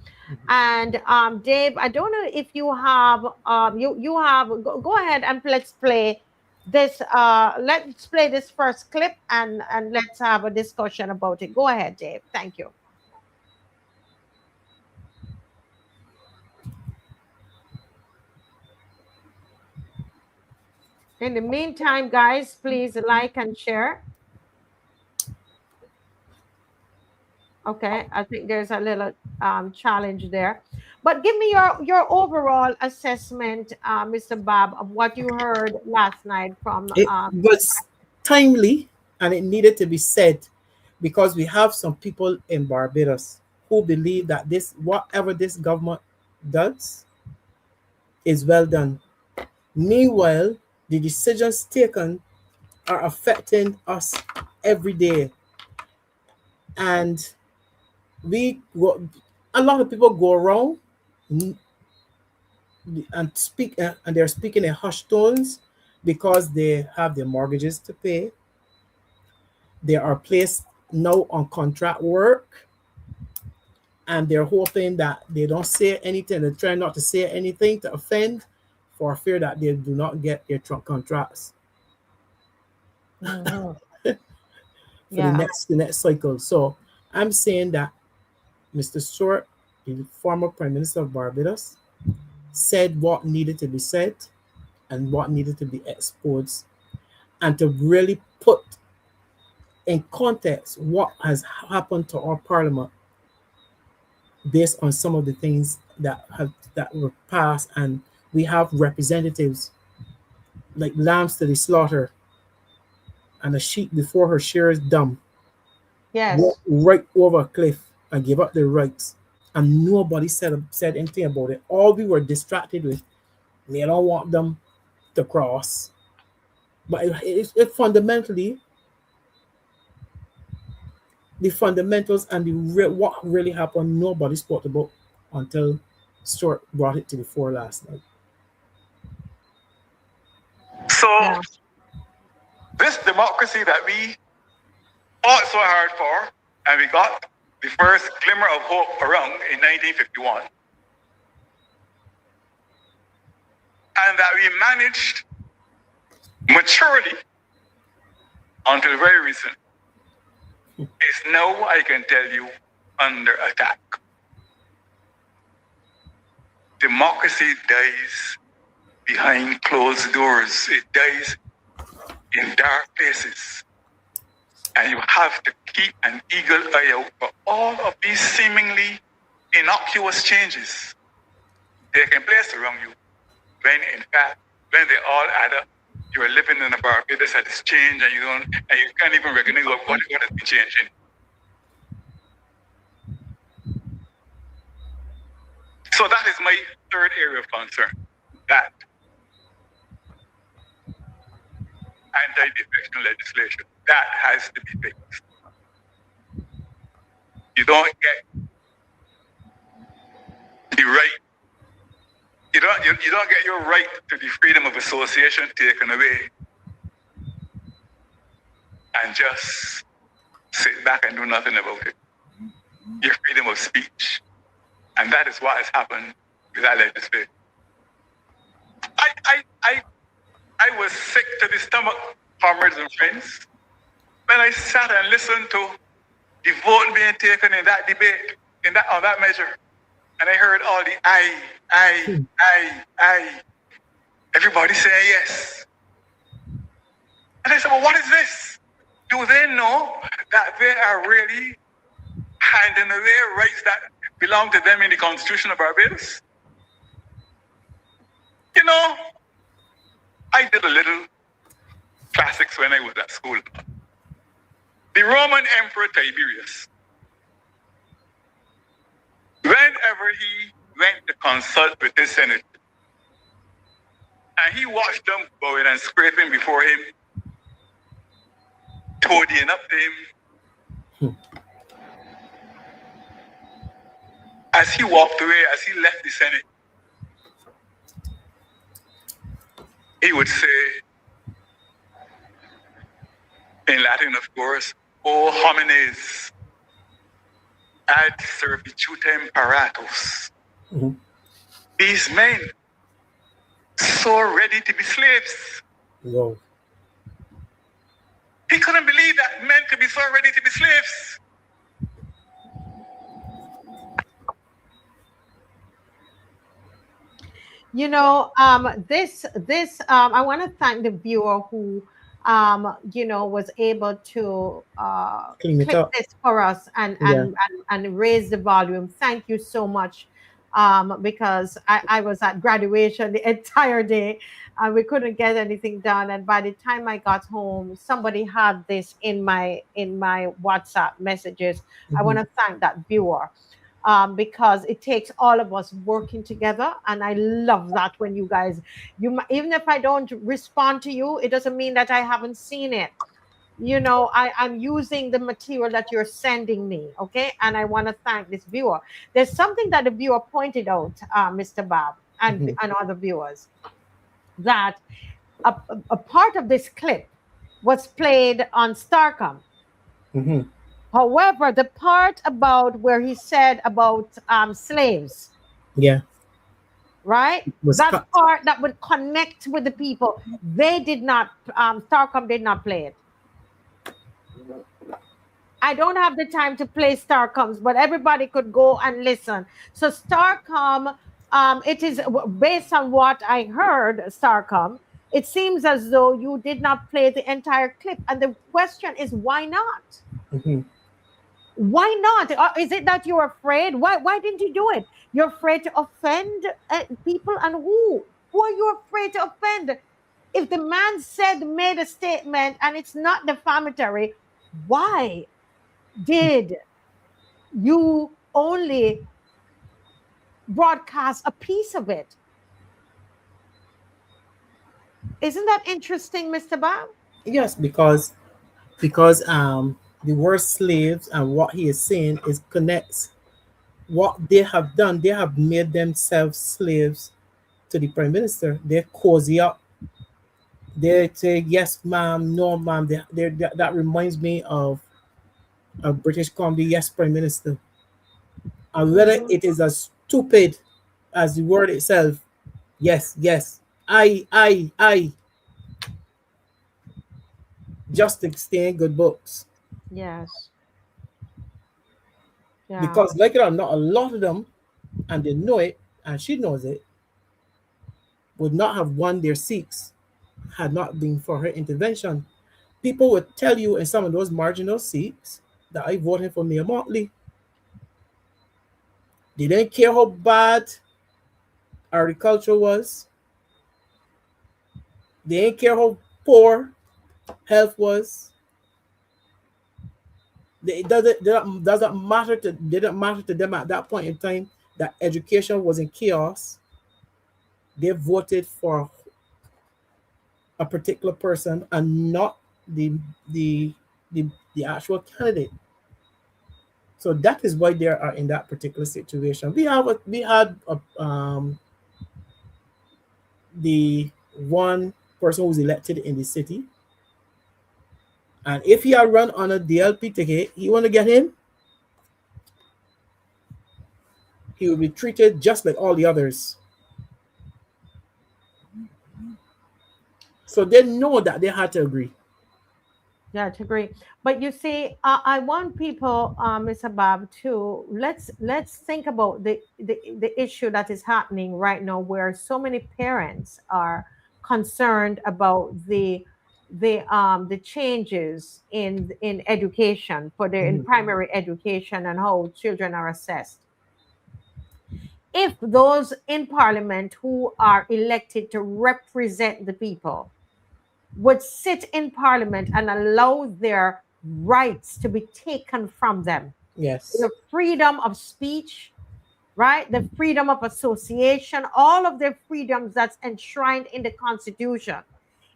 And Dave, I don't know if you have go ahead and let's play this. Let's play this first clip, and let's have a discussion about it. Go ahead, Dave. Thank you. In the meantime, guys, please like and share. Okay, I think there's a little challenge there, but give me your overall assessment, Mr. Babb, of what you heard last night from It was timely and it needed to be said because we have some people in Barbados who believe that this whatever this government does is well done. Meanwhile, the decisions taken are affecting us every day. And we go, a lot of people go around and speak and they're speaking in hushed tones because they have their mortgages to pay. They are placed now on contract work and they're hoping that they don't say anything. They're trying not to say anything to offend for fear that they do not get their contracts Mhm. for the Yeah. next cycle. So I'm saying that Mr. Stuart, the former Prime Minister of Barbados, said what needed to be said and what needed to be exposed, and to really put in context what has happened to our parliament based on some of the things that were passed, and we have representatives like lambs to the slaughter, and a sheep before her shearers dumb Yes. walked right over a cliff and gave up their rights, and nobody said anything about it. All we were distracted with, they don't want them to cross, but it fundamentally the fundamentals and what really happened, nobody spoke about until Stuart brought it to the fore last night. So, Yeah. this democracy that we fought so hard for, and we got the first glimmer of hope around in 1951, and that we managed maturely until very recent, is now, I can tell you, under attack. Democracy dies behind closed doors. It dies in dark places. And you have to keep an eagle eye out for all of these seemingly innocuous changes taking place around you, when in fact, when they all add up, you are living in a Barbados that is changed, and you can't even recognize what has been changing. So that is my third area of concern, that anti-defection legislation that has to be fixed. You don't get the right. You don't get your right to the freedom of association taken away, and just sit back and do nothing about it. Your freedom of speech, and that is what has happened with that legislation. I was sick to the stomach, comrades and friends, when I sat and listened to the vote being taken in that debate, on that measure, and I heard all the I, everybody saying yes. And I said, well, what is this? Do they know that they are really handing away rights that belong to them in the Constitution of Barbados? You know, I did a little classics when I was at school. The Roman Emperor Tiberius, whenever he went to consult with his Senate, and he watched them bowing and scraping before him, toadying up to him, as he walked away, as he left the Senate, he would say, in Latin, of course, O homines ad servitutem paratus. These men, so ready to be slaves. Wow. He couldn't believe that men could be so ready to be slaves. You know, I want to thank the viewer who, was able to Clean it clip up. this for us and Yeah. and raise the volume. Thank you so much, because I was at graduation the entire day, and we couldn't get anything done. And by the time I got home, somebody had this in my WhatsApp messages. I want to thank that viewer, because it takes all of us working together, and I love that when you guys, even if I don't respond to you, it doesn't mean that I haven't seen it. I'm using the material that you're sending me, okay? And I want to thank this viewer. There's something that the viewer pointed out, Mr. Babb, and other viewers, that a part of this clip was played on Starcom. However, the part about where he said about slaves, Yeah. right? Was That cut. part that would connect with the people, they did not, Starcom did not play it. I don't have the time to play Starcoms, but everybody could go and listen. So Starcom, it is based on what I heard, Starcom. It seems as though you did not play the entire clip, and the question is, why not? Why not? Is it that you're afraid? Why didn't you do it? You're afraid to offend people, and who? Who are you afraid to offend? If the man made a statement and it's not defamatory, why did you only broadcast a piece of it? Isn't that interesting, Mr. Babb? Yes, because the word slaves and what he is saying is connects what they have done. They have made themselves slaves to the prime minister. They cozy up. They say yes, ma'am, no, ma'am. That reminds me of a British comedy, Yes, Prime Minister. And whether it is as stupid as the word itself, yes, yes, I, just to stay in good books. Yes. Yeah. Because, like it or not, a lot of them, and they know it, and she knows it, would not have won their seats had not been for her intervention. People would tell you in some of those marginal seats that I voted for Mayor Motley. They didn't care how bad agriculture was. They didn't care how poor health was. It doesn't matter to didn't matter to them at that point in time that education was in chaos. They voted for a particular person and not the the the actual candidate. So that is why they are in that particular situation. We had the one person who was elected in the city, and if he had run on a DLP ticket, he want to get in, he would be treated just like all the others. So they know that they had to agree. Yeah, to agree. But you see, I want people, Mr. Bob, to let's think about the issue that is happening right now, where so many parents are concerned about the changes in education for their in primary education and how children are assessed. If those in parliament who are elected to represent the people would sit in parliament and allow their rights to be taken from them, Yes. the freedom of speech, right, the freedom of association, all of their freedoms that's enshrined in the constitution,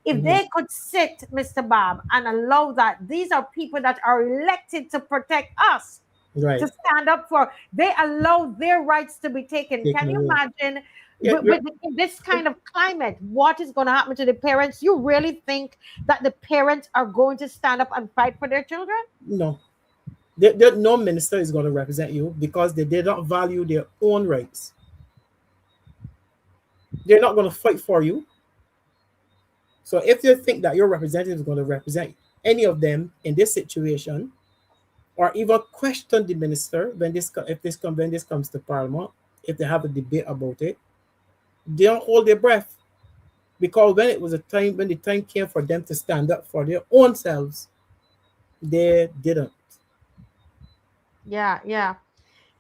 if they could sit, Mr. Bob, and allow that, these are people that are elected to protect us. Right. to stand up for. They allow their rights to be taken. Taken Can you away. imagine Yeah, with in this kind of climate, what is going to happen to the parents? You really think that the parents are going to stand up and fight for their children? no. No minister is going to represent you because they did not value their own rights. They're not going to fight for you. So if you think that your representative is going to represent any of them in this situation, or even question the minister when this comes to Parliament, if they have a debate about it, they don't hold their breath. Because when the time came for them to stand up for their own selves, they didn't. Yeah, yeah.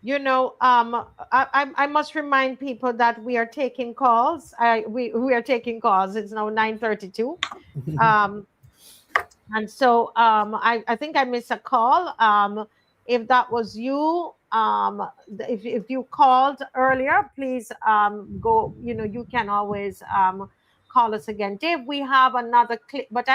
I must remind people that we are taking calls. We are taking calls. It's now 9:32. Um, and so I think I missed a call. If that was you, if you called earlier, please go. You can always call us again. Dave, we have another clip, but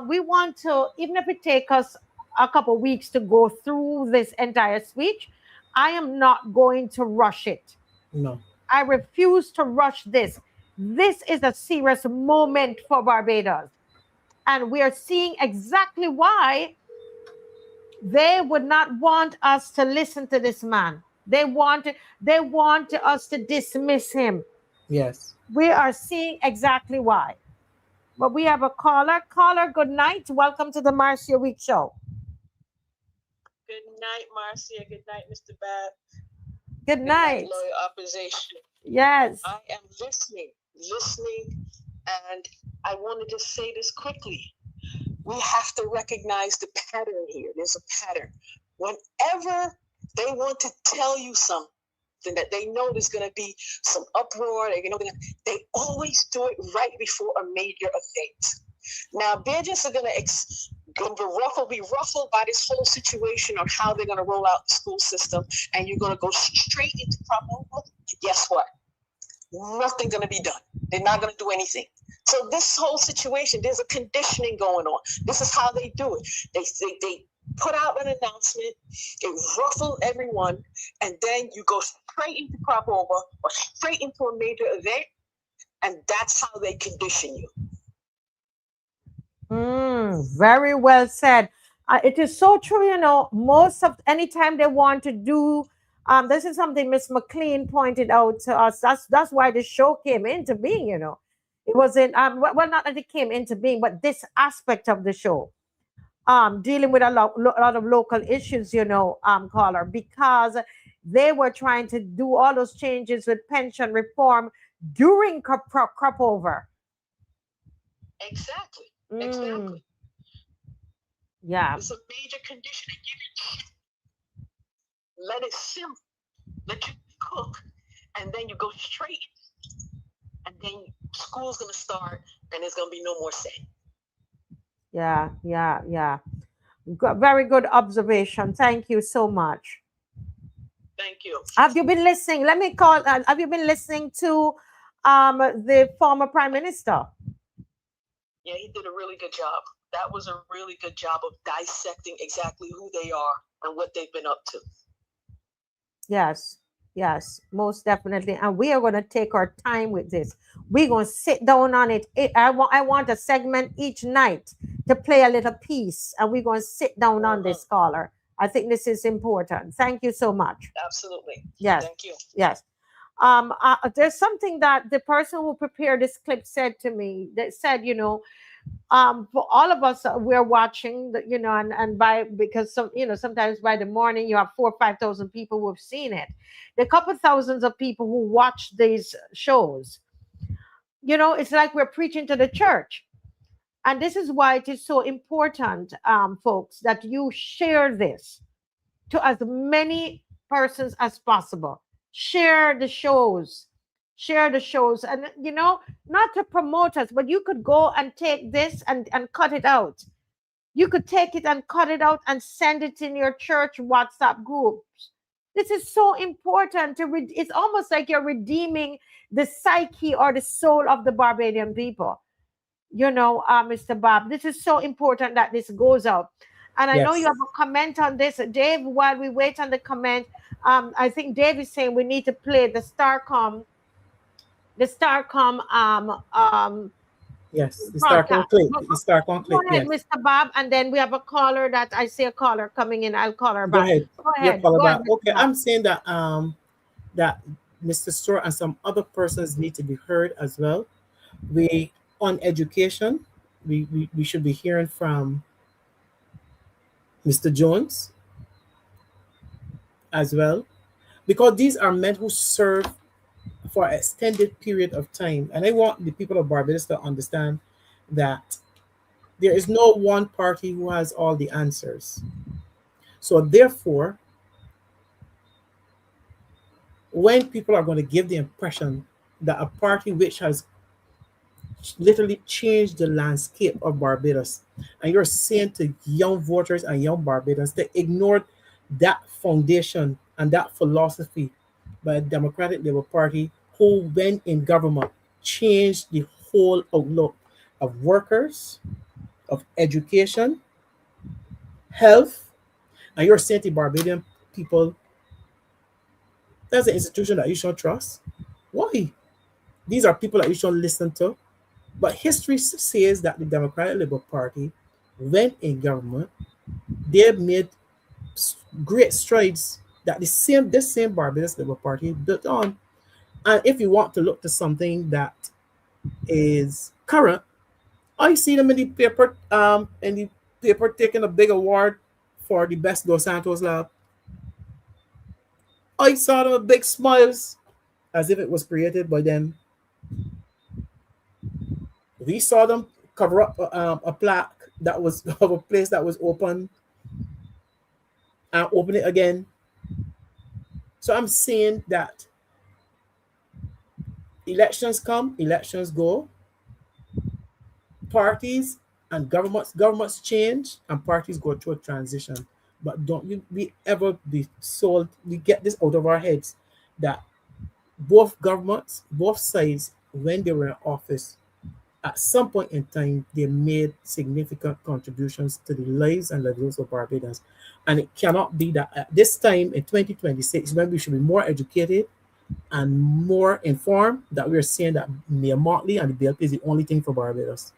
we want to, even if it takes us a couple weeks to go through this entire speech, I am not going to rush it. No. I refuse to rush this. This is a serious moment for Barbados. And we are seeing exactly why they would not want us to listen to this man. They want us to dismiss him. Yes. We are seeing exactly why. But we have a caller. Caller, good night. Welcome to the Marcia Week Show. Good night, Marcia. Good night, Mr. Babb. Good night. Loyal opposition. Yes. I am listening, and I wanted to say this quickly. We have to recognize the pattern here. There's a pattern. Whenever they want to tell you something that they know there's going to be some uproar, they always do it right before a major event. Now, they're just going to be ruffled by this whole situation on how they're going to roll out the school system, and you're going to go straight into problem. Guess what? Nothing's going to be done. They're not going to do anything. So this whole situation, there's a conditioning going on. This is how they do it. They put out an announcement, they ruffle everyone, and then you go straight into crop over or straight into a major event, and that's how they condition you. Very well said. It is so true, most of anytime they want to do, this is something Miss McLean pointed out to us. That's why the show came into being, It wasn't, well, not that it came into being, but this aspect of the show, dealing with a lot of local issues, caller, because they were trying to do all those changes with pension reform during crop over. Exactly. Exactly. Yeah. It's a major condition. Let it simmer, let you cook, and then you go straight. And then school's going to start, and there's going to be no more say. Yeah. Very good observation. Thank you so much. Thank you. Have you been listening? Let me call. Have you been listening to the former Prime Minister? Yeah, he did a really good job. That was a really good job of dissecting exactly who they are and what they've been up to. Yes, most definitely. And we are going to take our time with this. We're going to sit down on it. I want a segment each night to play a little piece, and we're going to sit down on this, caller. I think this is important. Thank you so much. Absolutely. Yes. Thank you. Yes. There's something that the person who prepared this clip said to me. That said, for all of us, we're watching, because sometimes by the morning you have 4,000 or 5,000 people who have seen it. There are a couple thousands of people who watch these shows. It's like we're preaching to the church. And this is why it is so important, folks, that you share this to as many persons as possible. Share the shows. And, not to promote us, but you could go and take this and cut it out. You could take it and cut it out and send it in your church WhatsApp groups. This is so important. It's almost like you're redeeming the psyche or the soul of the Barbadian people. Mr. Babb, this is so important that this goes out. And I know you Yes. have a comment on this, Dave. While we wait on the comment, I think Dave is saying we need to play the Starcom Yes. The Starcom broadcast. clip. Go The Starcom go clip. ahead, Yes. Mr. Bob, and then we have a caller that I see a caller coming in. I'll call her Go back. ahead. Go Your ahead. caller Go ahead, back. Mr. Okay. Bob. I'm saying that Mr. Stewart and some other persons need to be heard as well. We on education, we should be hearing from Mr. Jones as well, because these are men who serve for an extended period of time. And I want the people of Barbados to understand that there is no one party who has all the answers. So therefore, when people are going to give the impression that a party which has literally changed the landscape of Barbados, and you're saying to young voters and young Barbadans to ignore that foundation and that philosophy by the Democratic Labour Party, who, when in government, changed the whole outlook of workers, of education, health, and you're saying to Barbadian people, that's an institution that you should trust. Why? These are people that you should listen to. But history says that the Democratic Labour Party, when in government, they made great strides that this same Barbados Labour Party built on. And if you want to look to something that is current, I see them in the paper taking a big award for the best Dos Santos lab. I saw them with big smiles as if it was created by them. We saw them cover up a plaque that was of a place that was open and open it again. So I'm saying that elections come, elections go, parties and governments change, and parties go through a transition. But don't we ever be sold? We get this out of our heads that both governments, both sides, when they were in office, at some point in time, they made significant contributions to the lives and livelihoods of Barbadians. And it cannot be that at this time in 2026, when we should be more educated and more informed, that we're saying that Mayor Motley and the BLP is the only thing for Barbados.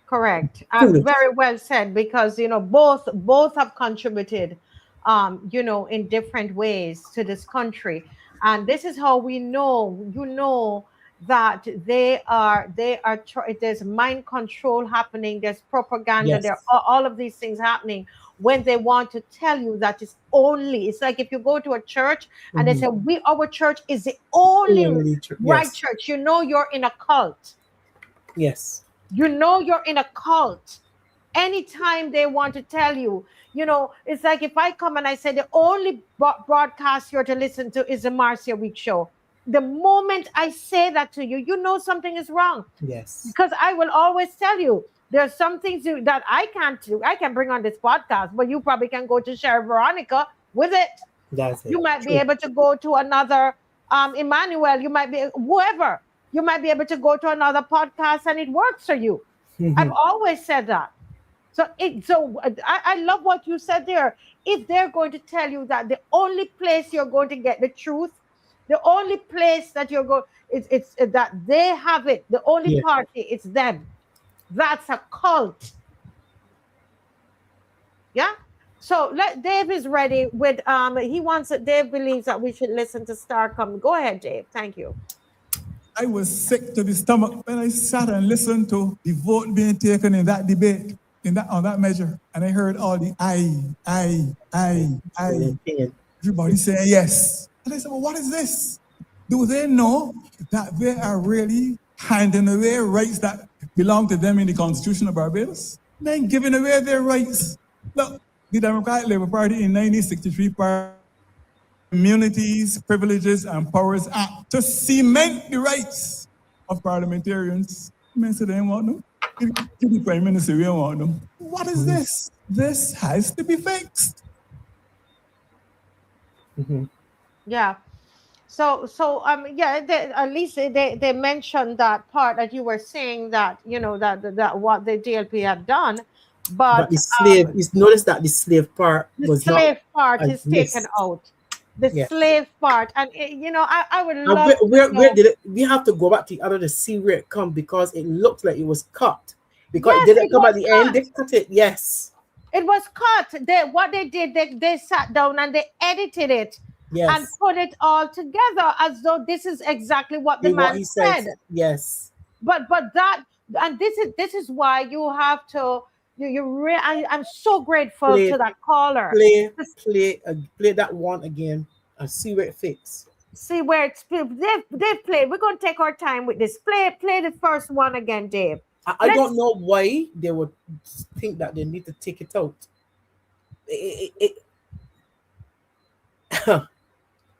Correct. Foolish. Very well said, because both have contributed, in different ways to this country, and this is how we know, that there's mind control happening, there's propaganda, there Yes. are all of these things happening when they want to tell you that it's like if you go to a church and they Mhm. say our church is the only right Yes. church, you're in a cult. Yes. You're in a cult. Anytime they want to tell you, it's like if I come and I say the only broadcast you're to listen to is the Marcia Week show. The moment I say that to you, something is wrong, Yes. because I will always tell you there's some things that I can't do. I can bring on this podcast, but you probably can go to Sheriff Veronica with it. That's it. You might be True. able to go to another Emmanuel. You might be whoever. You might be able to go to another podcast and it works for you. I've Mhm. always said that. I love what you said there. If they're going to tell you that the only place you're going to get the truth, the only place that you're going, it's that they have it. The only Yeah. party, it's them. That's a cult. Yeah. So Dave is ready with he wants it. Dave believes that we should listen to Starcom. Go ahead, Dave. Thank you. I was sick to the stomach when I sat and listened to the vote being taken in that debate, on that measure. And I heard all the everybody saying yes. And I said, well, what is this? Do they know that they are really handing away rights that belong to them in the Constitution of Barbados? They're giving away their rights. Look, the Democratic Labour Party in 1963 Immunities, Privileges, and Powers Act to cement the rights of parliamentarians. Men said they don't want them. Give the Prime Minister, we don't want them. What is this? This has to be fixed. Mhm. Yeah. At least they mentioned that part that you were saying, that that what the DLP have done, But but the slave, you notice that the slave part the was not slave part is taken addressed. out. The Yeah. slave part, and I would And love to where know. did it? We have to go back to the other to see where it come, because it looked like it was cut. Because it Yes, didn't it come at was the end. cut. They cut it. Yes. It was cut. What they did, they sat down and they edited it and Yes. put it all together as though this is exactly what the What man he said. said. Yes. But that, and this is why you have to, I'm so grateful Play, to that caller. play, play that one again and see where it fits. See where they've played. We're going to take our time with this. Play the first one again, Dave. I don't know why they would think that they need to take it out.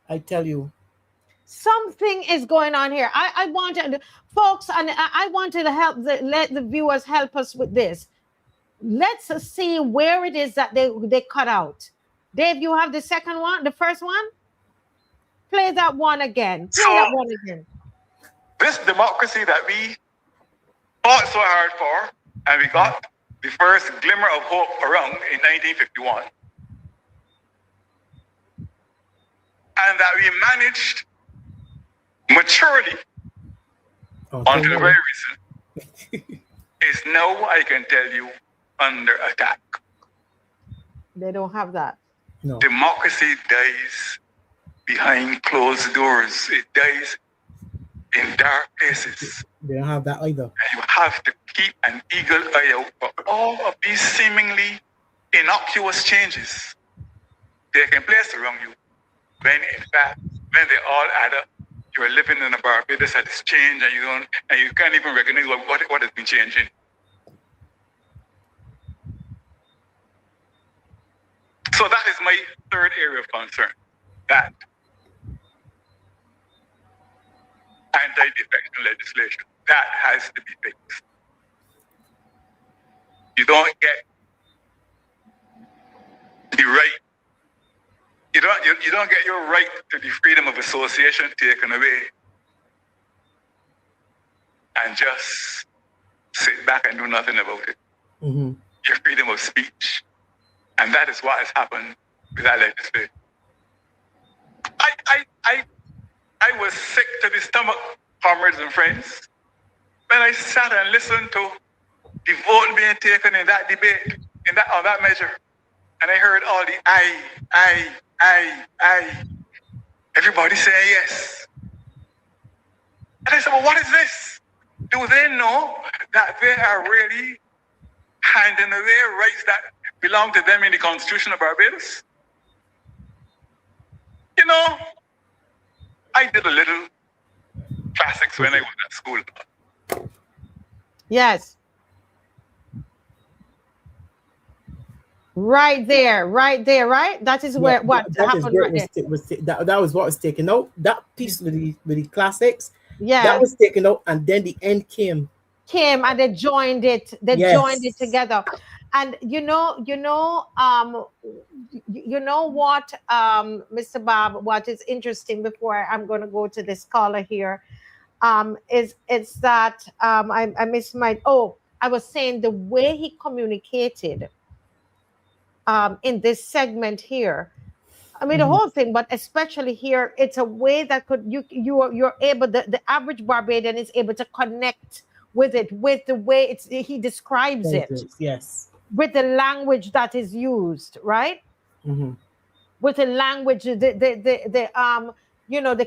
I tell you. Something is going on here. I wanted, folks, and I wanted to let the viewers help us with this. Let's see where it is that they cut out. Dave, you have the second one, the first one? Play that one again. Play that one again. This democracy that we fought so hard for, and we got the first glimmer of hope around in 1951, and that we managed maturely until the very recent, is now, I can tell you, under attack. They don't have that. No. Democracy dies behind closed doors. It dies in dark places. They don't have that either. And you have to keep an eagle eye out for all of these seemingly innocuous changes taking place around you, when in fact, when they all add up, you're living in a Barbados that has changed, and you can't even recognize what has been changing. So that is my third area of concern. That anti-defection legislation, that has to be fixed. You don't get the right. You don't get your right to the freedom of association taken away and just sit back and do nothing about it. Mm-hmm. Your freedom of speech. And that is what has happened with that legislation. I was sick to the stomach, comrades and friends, when I sat and listened to the vote being taken in that debate, on that measure. And I heard all the I. Everybody saying yes. And I said, well, what is this? Do they know that they are really handing away rights that belong to them in the Constitution of Barbados? You know, I did a little classics when I was at school. Yes. Right there, right? That is where what happened right there. That was what was taken out. That piece with the classics, yeah, that was taken out, and then the end came and they joined it. They joined it together. And you know what, Mr. Babb, what is interesting, before I'm going to go to this caller here, is that I missed my, I was saying the way he communicated in this segment here. I mean, the whole thing, but especially here, it's a way that you're able, the average Barbadian is able to connect with it, with the way he describes it. Yes. With the language that is used, right? Mm-hmm. With the language, the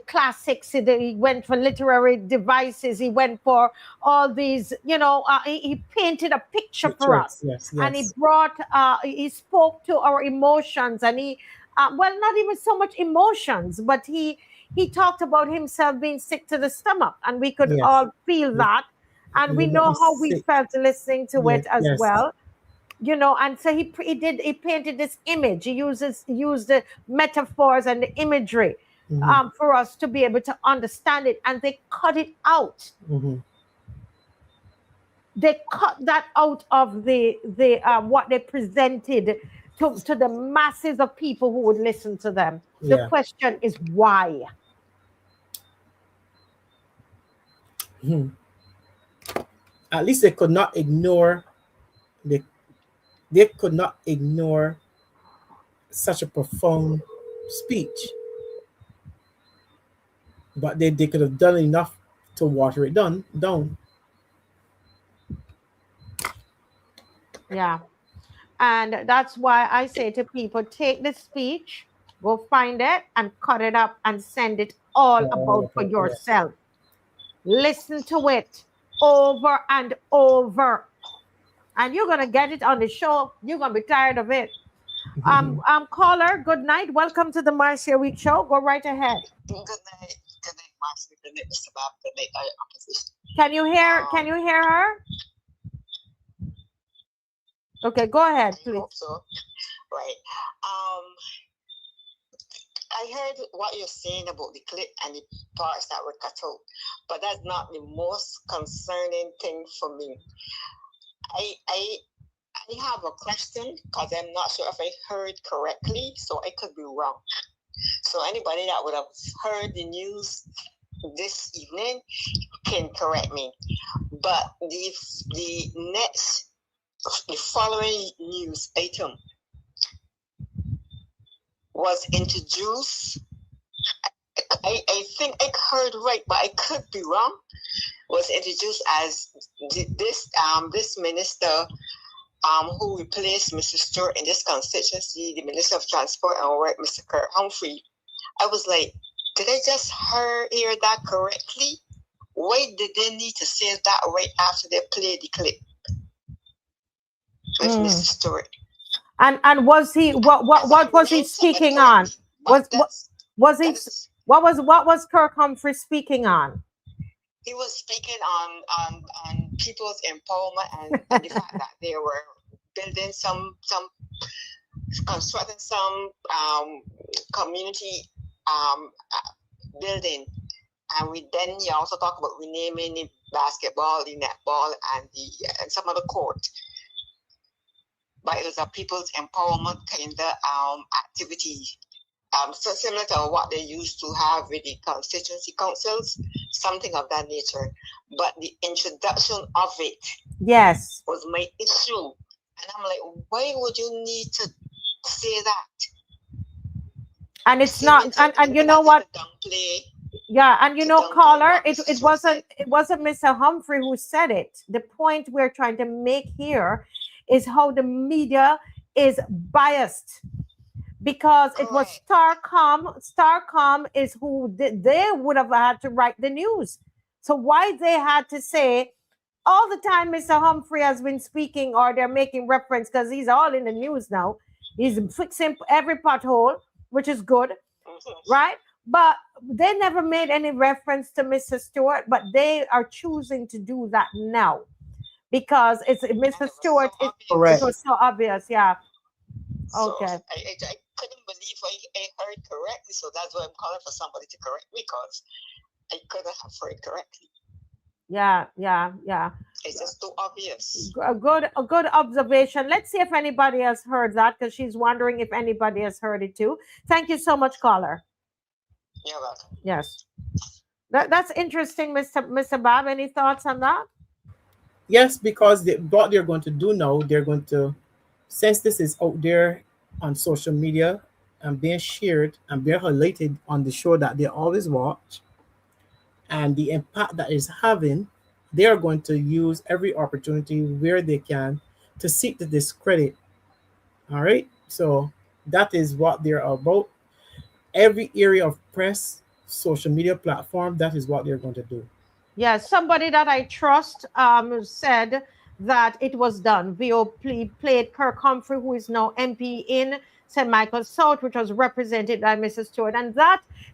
classics. He went for literary devices. He went for all these, he painted a picture for us. Yes. And he brought, he spoke to our emotions, and he, not even so much emotions, but he talked about himself being sick to the stomach, and we could all feel that. And we know how we felt listening to it as well. And so he painted this image. He used the metaphors and the imagery for us to be able to understand it, and they cut it out. Mm-hmm. They cut that out of the what they presented to the masses of people who would listen to them. The question is why. At least they could not ignore they could not ignore such a profound speech, but they could have done enough to water it down. Yeah. And that's why I say to people, take the speech, go find it and cut it up and send it all about for Okay, yeah. yourself. Listen to it over and over. And you're gonna get it on the show. You're gonna be tired of it. Caller, good night. Welcome to the Marcia Week Show. Go right ahead. Good night, Marcy. Good night, Mr. Babb. Good night, opposition. Can you hear her? Okay, go ahead, I please. hope so. Right. I heard what you're saying about the clip and the parts that were cut out, but that's not the most concerning thing for me. I have a question because I'm not sure if I heard correctly, so I could be wrong. So anybody that would have heard the news this evening can correct me. But the following news item was introduced. I think I heard right, but I could be wrong. Was introduced as this minister who replaced Mr. Stuart in this constituency, the Minister of Transport and Work, Mr. Kirk Humphrey. I was like, did I just hear that correctly? Why did they need to say that right after they played the clip with Mr. Stuart? And was he what was he speaking on? What was Kirk Humphrey speaking on? He was speaking on people's empowerment and the fact that they were building constructing some community building, and he also talked about renaming the basketball, the netball, and some other court. But it was a people's empowerment kind of activity. So similar to what they used to have with the constituency councils, something of that nature. But the introduction of it, yes, was my issue. And I'm like, why would you need to say that? And it's not, and you know what? Yeah, and you know, caller, it wasn't Mr. Humphrey who said it. The point we're trying to make here is how the media is biased. Because it was Starcom is who they would have had to write the news. So why they had to say all the time Mr. Humphrey has been speaking, or they're making reference because he's all in the news now. He's fixing every pothole, which is good, right? But they never made any reference to Mr. Stuart, but they are choosing to do that now because it's Mr. Stuart. It was so obvious, yeah. Okay. So I couldn't believe I heard correctly, so that's why I'm calling for somebody to correct me, because I couldn't have heard correctly. Yeah. It's just too obvious. A good observation. Let's see if anybody has heard that, because she's wondering if anybody has heard it too. Thank you so much, caller. You're welcome. Yes. That's interesting, Mr. Babb. Any thoughts on that? Yes, because what they're going to do now, they're going to, since this is out there on social media and being shared and being highlighted on the show that they always watch, and the impact that is having, they are going to use every opportunity where they can to seek to discredit. All right, so that is what they're about. Every area of press, social media platform, that is what they're going to do. Yes, somebody that I trust said that it was done. VO played Kirk Humphrey, who is now MP in St. Michael's South, which was represented by Mrs. Stuart. And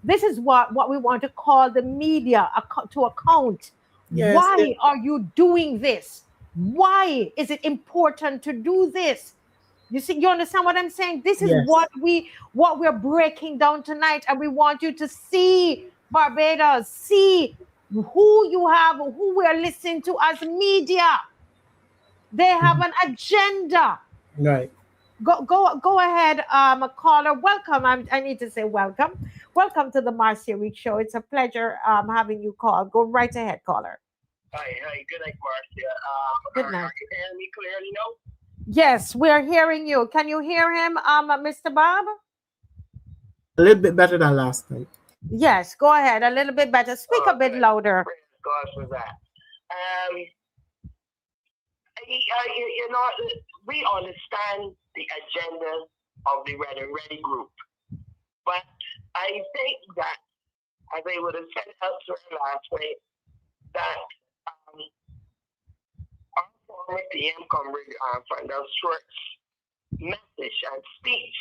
this is what we want to call the media to account. Yes, why are you doing this? Why is it important to do this? You see, you understand what I'm saying? This is what we're breaking down tonight. And we want you to see Barbados, see who you have, who we are listening to as media. They have an agenda. Right. Go ahead, caller. Welcome. I need to say welcome. Welcome to the Marcia Week Show. It's a pleasure having you call. Go right ahead, caller. Hi. Good night, Marcia. Good night. Can you hear me clearly now? Yes, we are hearing you. Can you hear him, Mr. Bob? A little bit better than last night. Yes, go ahead. A little bit better. Speak a bit louder. Praise God for that. You know, we understand the agenda of the Ready group, but I think that, as I would have said elsewhere last week, that our former PM comrade Freundel Stuart's message and speech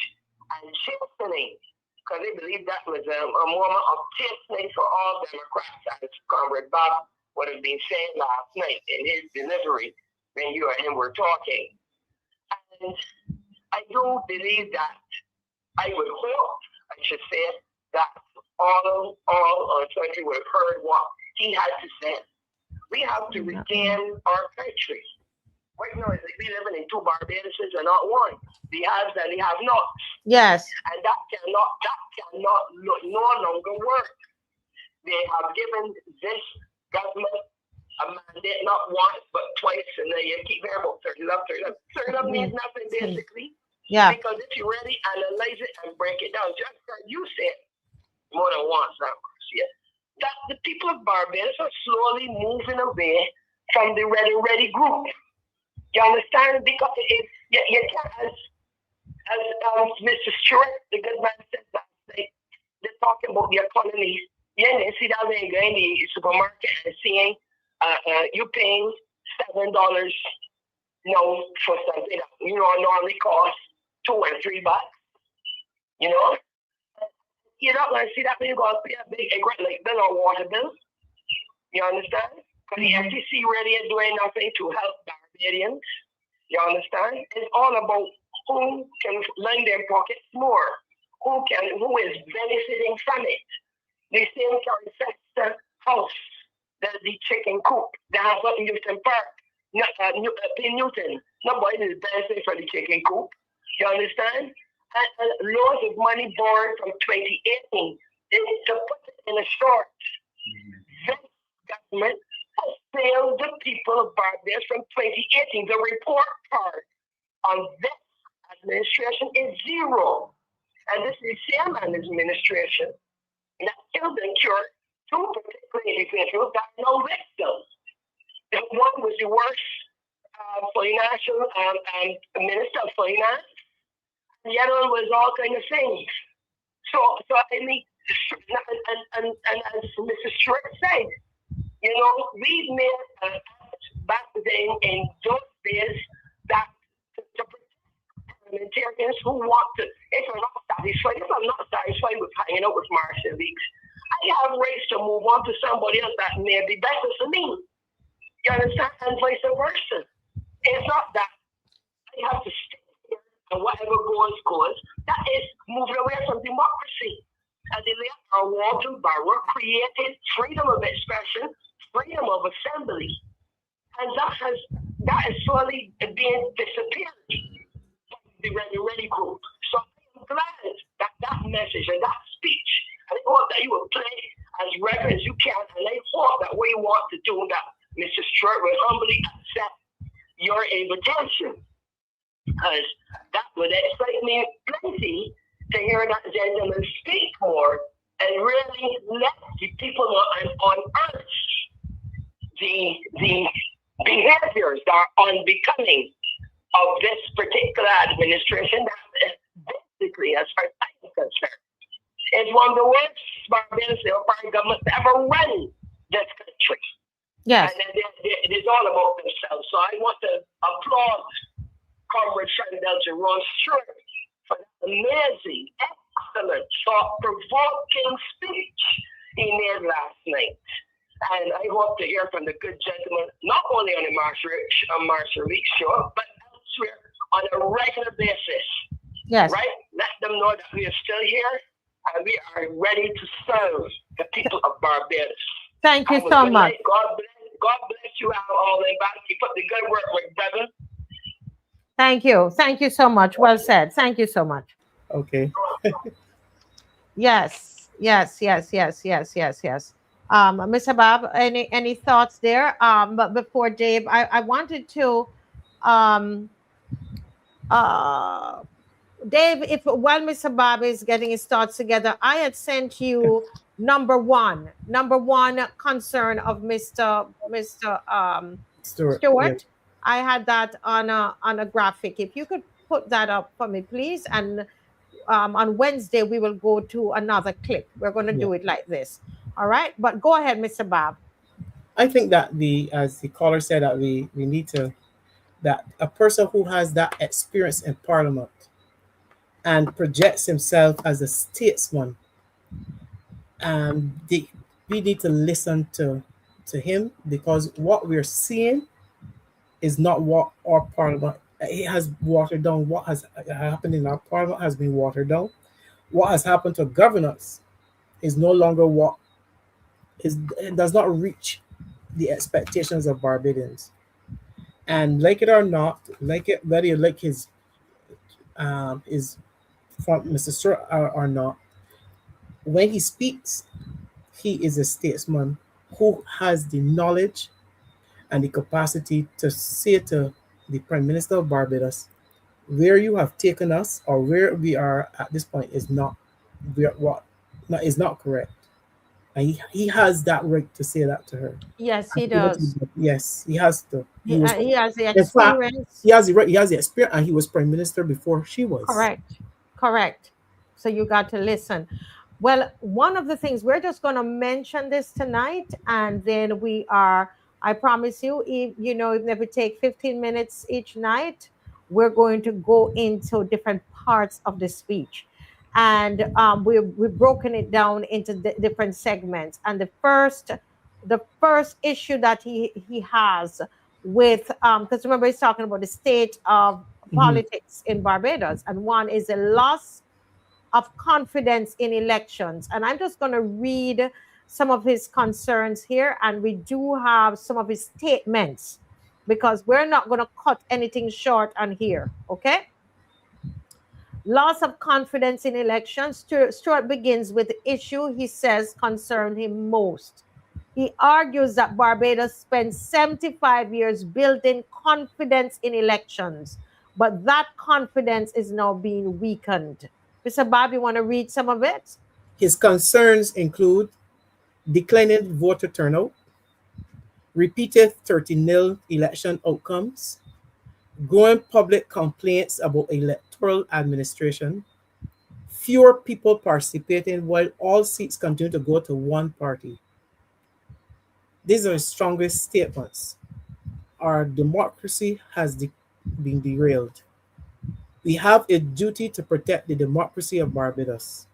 and chastening, because they believe that was a moment of chastening for all Democrats, as Comrade Bob would have been saying last night in his delivery when you and him were talking. And I do believe that, I would hope, I should say, that all our country would have heard what he had to say. We have to regain our country. Right now, we living in two Barbadoses and not one. The haves and the have-nots. Yes. And that cannot no longer work. They have given this government a mandate not once but twice, and then you keep hearing about 30 up. 30 up means nothing basically. Yeah. Because if you really analyze it and break it down, just like you said more than once now, yeah, that the people of Barbados are slowly moving away from the ready group. You understand? Because you can't, as Mr. Stuart, the good man, said that they're talking about the economies. Yeah, they see that they go in the supermarket and seeing you paying $7 for something that normally costs $2 and $3. You're not going to see that when you go and pay a big like bill or water bill. You understand? Because the FTC really is doing nothing to help Barbadians. You understand? It's all about who can line their pockets more, who is benefiting from it. The same can affect the house, the chicken coop, the house up in Newton Park, in Newton. Nobody is benefiting from the chicken coop. You understand? And loads of money borrowed from 2018 to put it in a short. This government has failed the people of Barbados from 2018. The report card on this administration is 0. And this is the same administration that killed and cured two particular individuals that are no victims. One was the worst financial minister of finance. The other one was all kind of things. So I mean, and as Mr. Stuart said, we made back then in those days that to parliamentarians who want to, if I'm not satisfied with hanging out with Marshall Weeks, I have rights to move on to somebody else that may be better for me. You understand? And vice versa. It's not that I have to stay here and whatever goes. That is moving away from democracy. And the later Walter Barrow created freedom of expression, freedom of assembly. And that is slowly being disappeared from the Ready group. So I'm glad that message and that speech, and I hope that you will play as regular as you can, and I hope that we want to do that, Mr. Stuart will humbly accept your invitation, because that would excite me plenty to hear that gentleman speak more and really let the people on earth the behaviors that are unbecoming of this particular administration that basically, as far as I'm concerned, is one of the worst Barbados governments to ever run this country. Yes. And it is all about themselves. So I want to applaud Comrade Freundel Stuart for that amazing, excellent, thought-provoking speech he made last night. And I hope to hear from the good gentleman, not only on the Marshall Week show, but elsewhere on a regular basis. Yes. Right? Let them know that we are still here and we are ready to serve the people of Barbados. Thank you so much. God bless you, Alwyn Babb. Keep up the good work, my brother. Thank you. Thank you so much. Well said. Thank you so much. Okay. Yes. Mr. Bob, any thoughts there? But before Dave, I wanted to Dave, if while Mr. Bobby is getting his thoughts together, I had sent you number one concern of Mr. Stuart, yeah. Stewart. I had that on a graphic. If you could put that up for me, please. And on Wednesday we will go to another clip. We're going to Yeah. do it like this. All right. But go ahead, Mr. Bob. I think that as the caller said, that we need to, that a person who has that experience in Parliament and projects himself as a statesman, the, we need to listen to him, because what we're seeing is not what our Parliament. It has watered down. What has happened in our Parliament has been watered down. What has happened to governance is no longer what is, it does not reach the expectations of Barbadians. And like it or not, like it, whether you like his front Mr. Stewart or not, when he speaks, he is a statesman who has the knowledge and the capacity to say to the Prime Minister of Barbados, where you have taken us or where we are at this point is not, we are what, not, is not correct. And he has that right to say that to her. Yes, And he he what he does. did. Yes, he has to. He was, He has the in fact, experience. he has the right, he has the experience, and he was Prime Minister before she was. Correct. Correct. So you got to listen. Well, one of the things we're just going to mention this tonight, and then I promise you, if you know, even if we take 15 minutes each night, we're going to go into different parts of the speech. And we've broken it down into different segments. And the first issue that he has with, because remember he's talking about the state of Mhm. politics in Barbados, and one is a loss of confidence in elections. And I'm just going to read some of his concerns here, and we do have some of his statements because we're not going to cut anything short on here. Okay. Loss of confidence in elections. Stuart begins with the issue he says concern him most. He argues that Barbados spent 75 years building confidence in elections, but that confidence is now being weakened. Mr. Bob, you want to read some of it? His concerns include declining voter turnout, repeated 30-0 election outcomes, growing public complaints about electoral administration, fewer people participating while all seats continue to go to one party. These are the strongest statements. Our democracy has been derailed. We have a duty to protect the democracy of Barbados.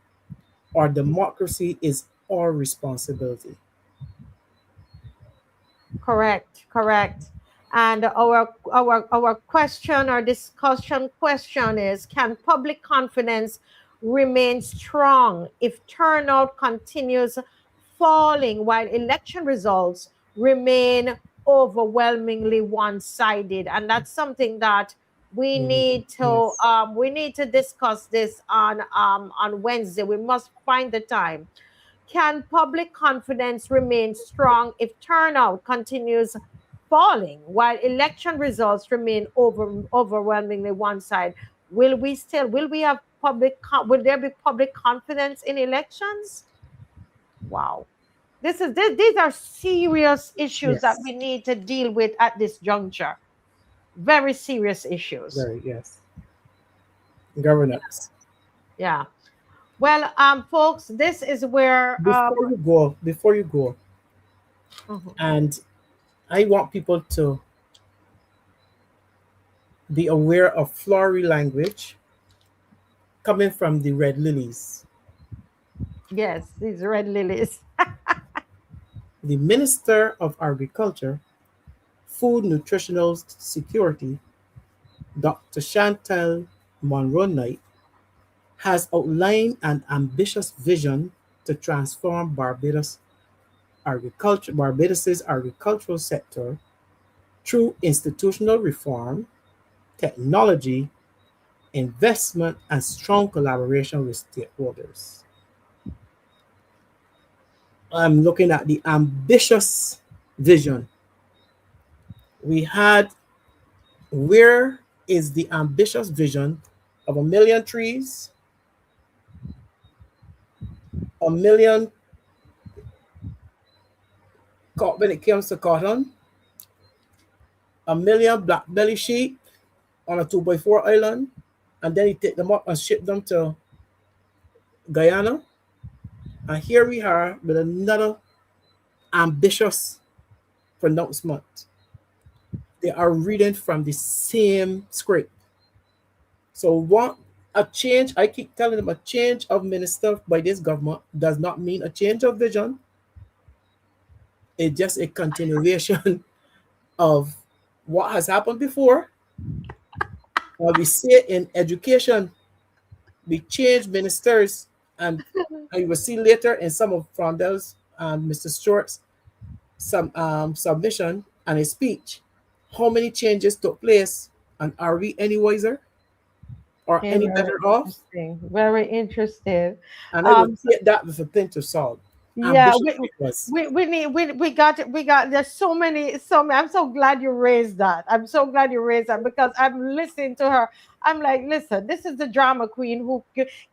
Our democracy is our responsibility. Correct, correct. And our question or discussion question is, can public confidence remain strong if turnout continues falling while election results remain overwhelmingly one-sided? And that's something that Yes. we need to discuss this on Wednesday. We must find the time. Can public confidence remain strong if turnout continues falling while election results remain overwhelmingly one side? Will we have will there be public confidence in elections? Wow. These are serious issues that Yes. we need to deal with at this juncture. Very serious issues. Very, yes. Governance. Yeah. Well, folks, this is where Before you go, mhm. and I want people to be aware of flowery language coming from the red lilies. Yes, these red lilies. The Minister of Agriculture, Food Nutritional Security, Dr. Chantal Monroe Knight, has outlined an ambitious vision to transform Barbados's agricultural sector through institutional reform, technology, investment, and strong collaboration with stakeholders. I'm looking at the ambitious vision. We had, where is the ambitious vision of 1,000,000 trees, 1,000,000 when it comes to cotton, 1,000,000 black belly sheep on a 2x4 island, and then he take them up and ship them to Guyana. And here we are with another ambitious pronouncement. They are reading from the same script. So what a change, I keep telling them, a change of minister by this government does not mean a change of vision. It's just a continuation of what has happened before. We see in education, we change ministers, and you will see later in some of Freundel's and Mr. Stuart's submission and his speech, how many changes took place, and are we any wiser or Okay, any very better off? interesting. Very interesting. And I will Um, take that with a pinch of salt. yeah, Ambitious it was. we need we got there's so many. I'm so glad you raised that. I'm so glad you raised that because I'm listening to her. I'm like, listen, this is the drama queen who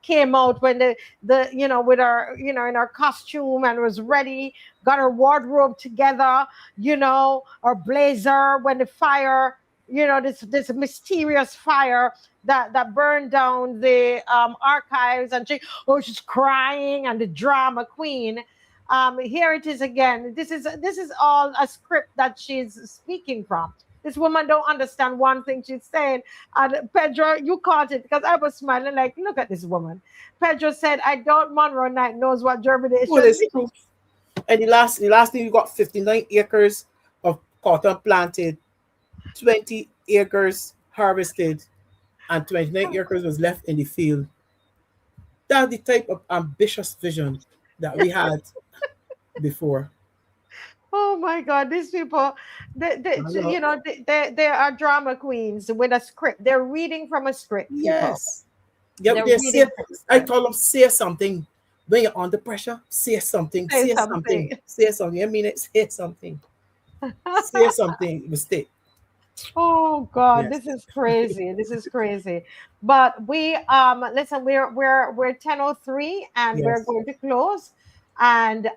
came out when the with her in her costume and was ready, got her wardrobe together, her blazer when the fire, this mysterious fire that burned down the archives, and she's crying, and the drama queen. Here it is again. This is all a script that she's speaking from. This woman don't understand one thing she's saying. And Pedro, you caught it because I was smiling like, look at this woman. Pedro said, I doubt Monroe Knight knows what germination Well, it's means. true. And the last thing, you got 59 acres of cotton planted, 20 acres harvested, and 29 acres was left in the field. That's the type of ambitious vision that we had before. Oh my God, these people, Hello. they are drama queens with a script. They're reading from a script, people. Yes. Yeah, They're they reading say, from a I script. call them say something. When you're under pressure, say something, Say say something, something. say something. I mean it, say something. Say something, mistake. Oh God, Yes. this is crazy. This is crazy. But we listen, we're 10:03 and we're Yes. going to close. And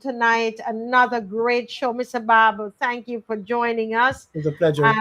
tonight another great show. Mr. Babu, thank you for joining us. It's a pleasure. And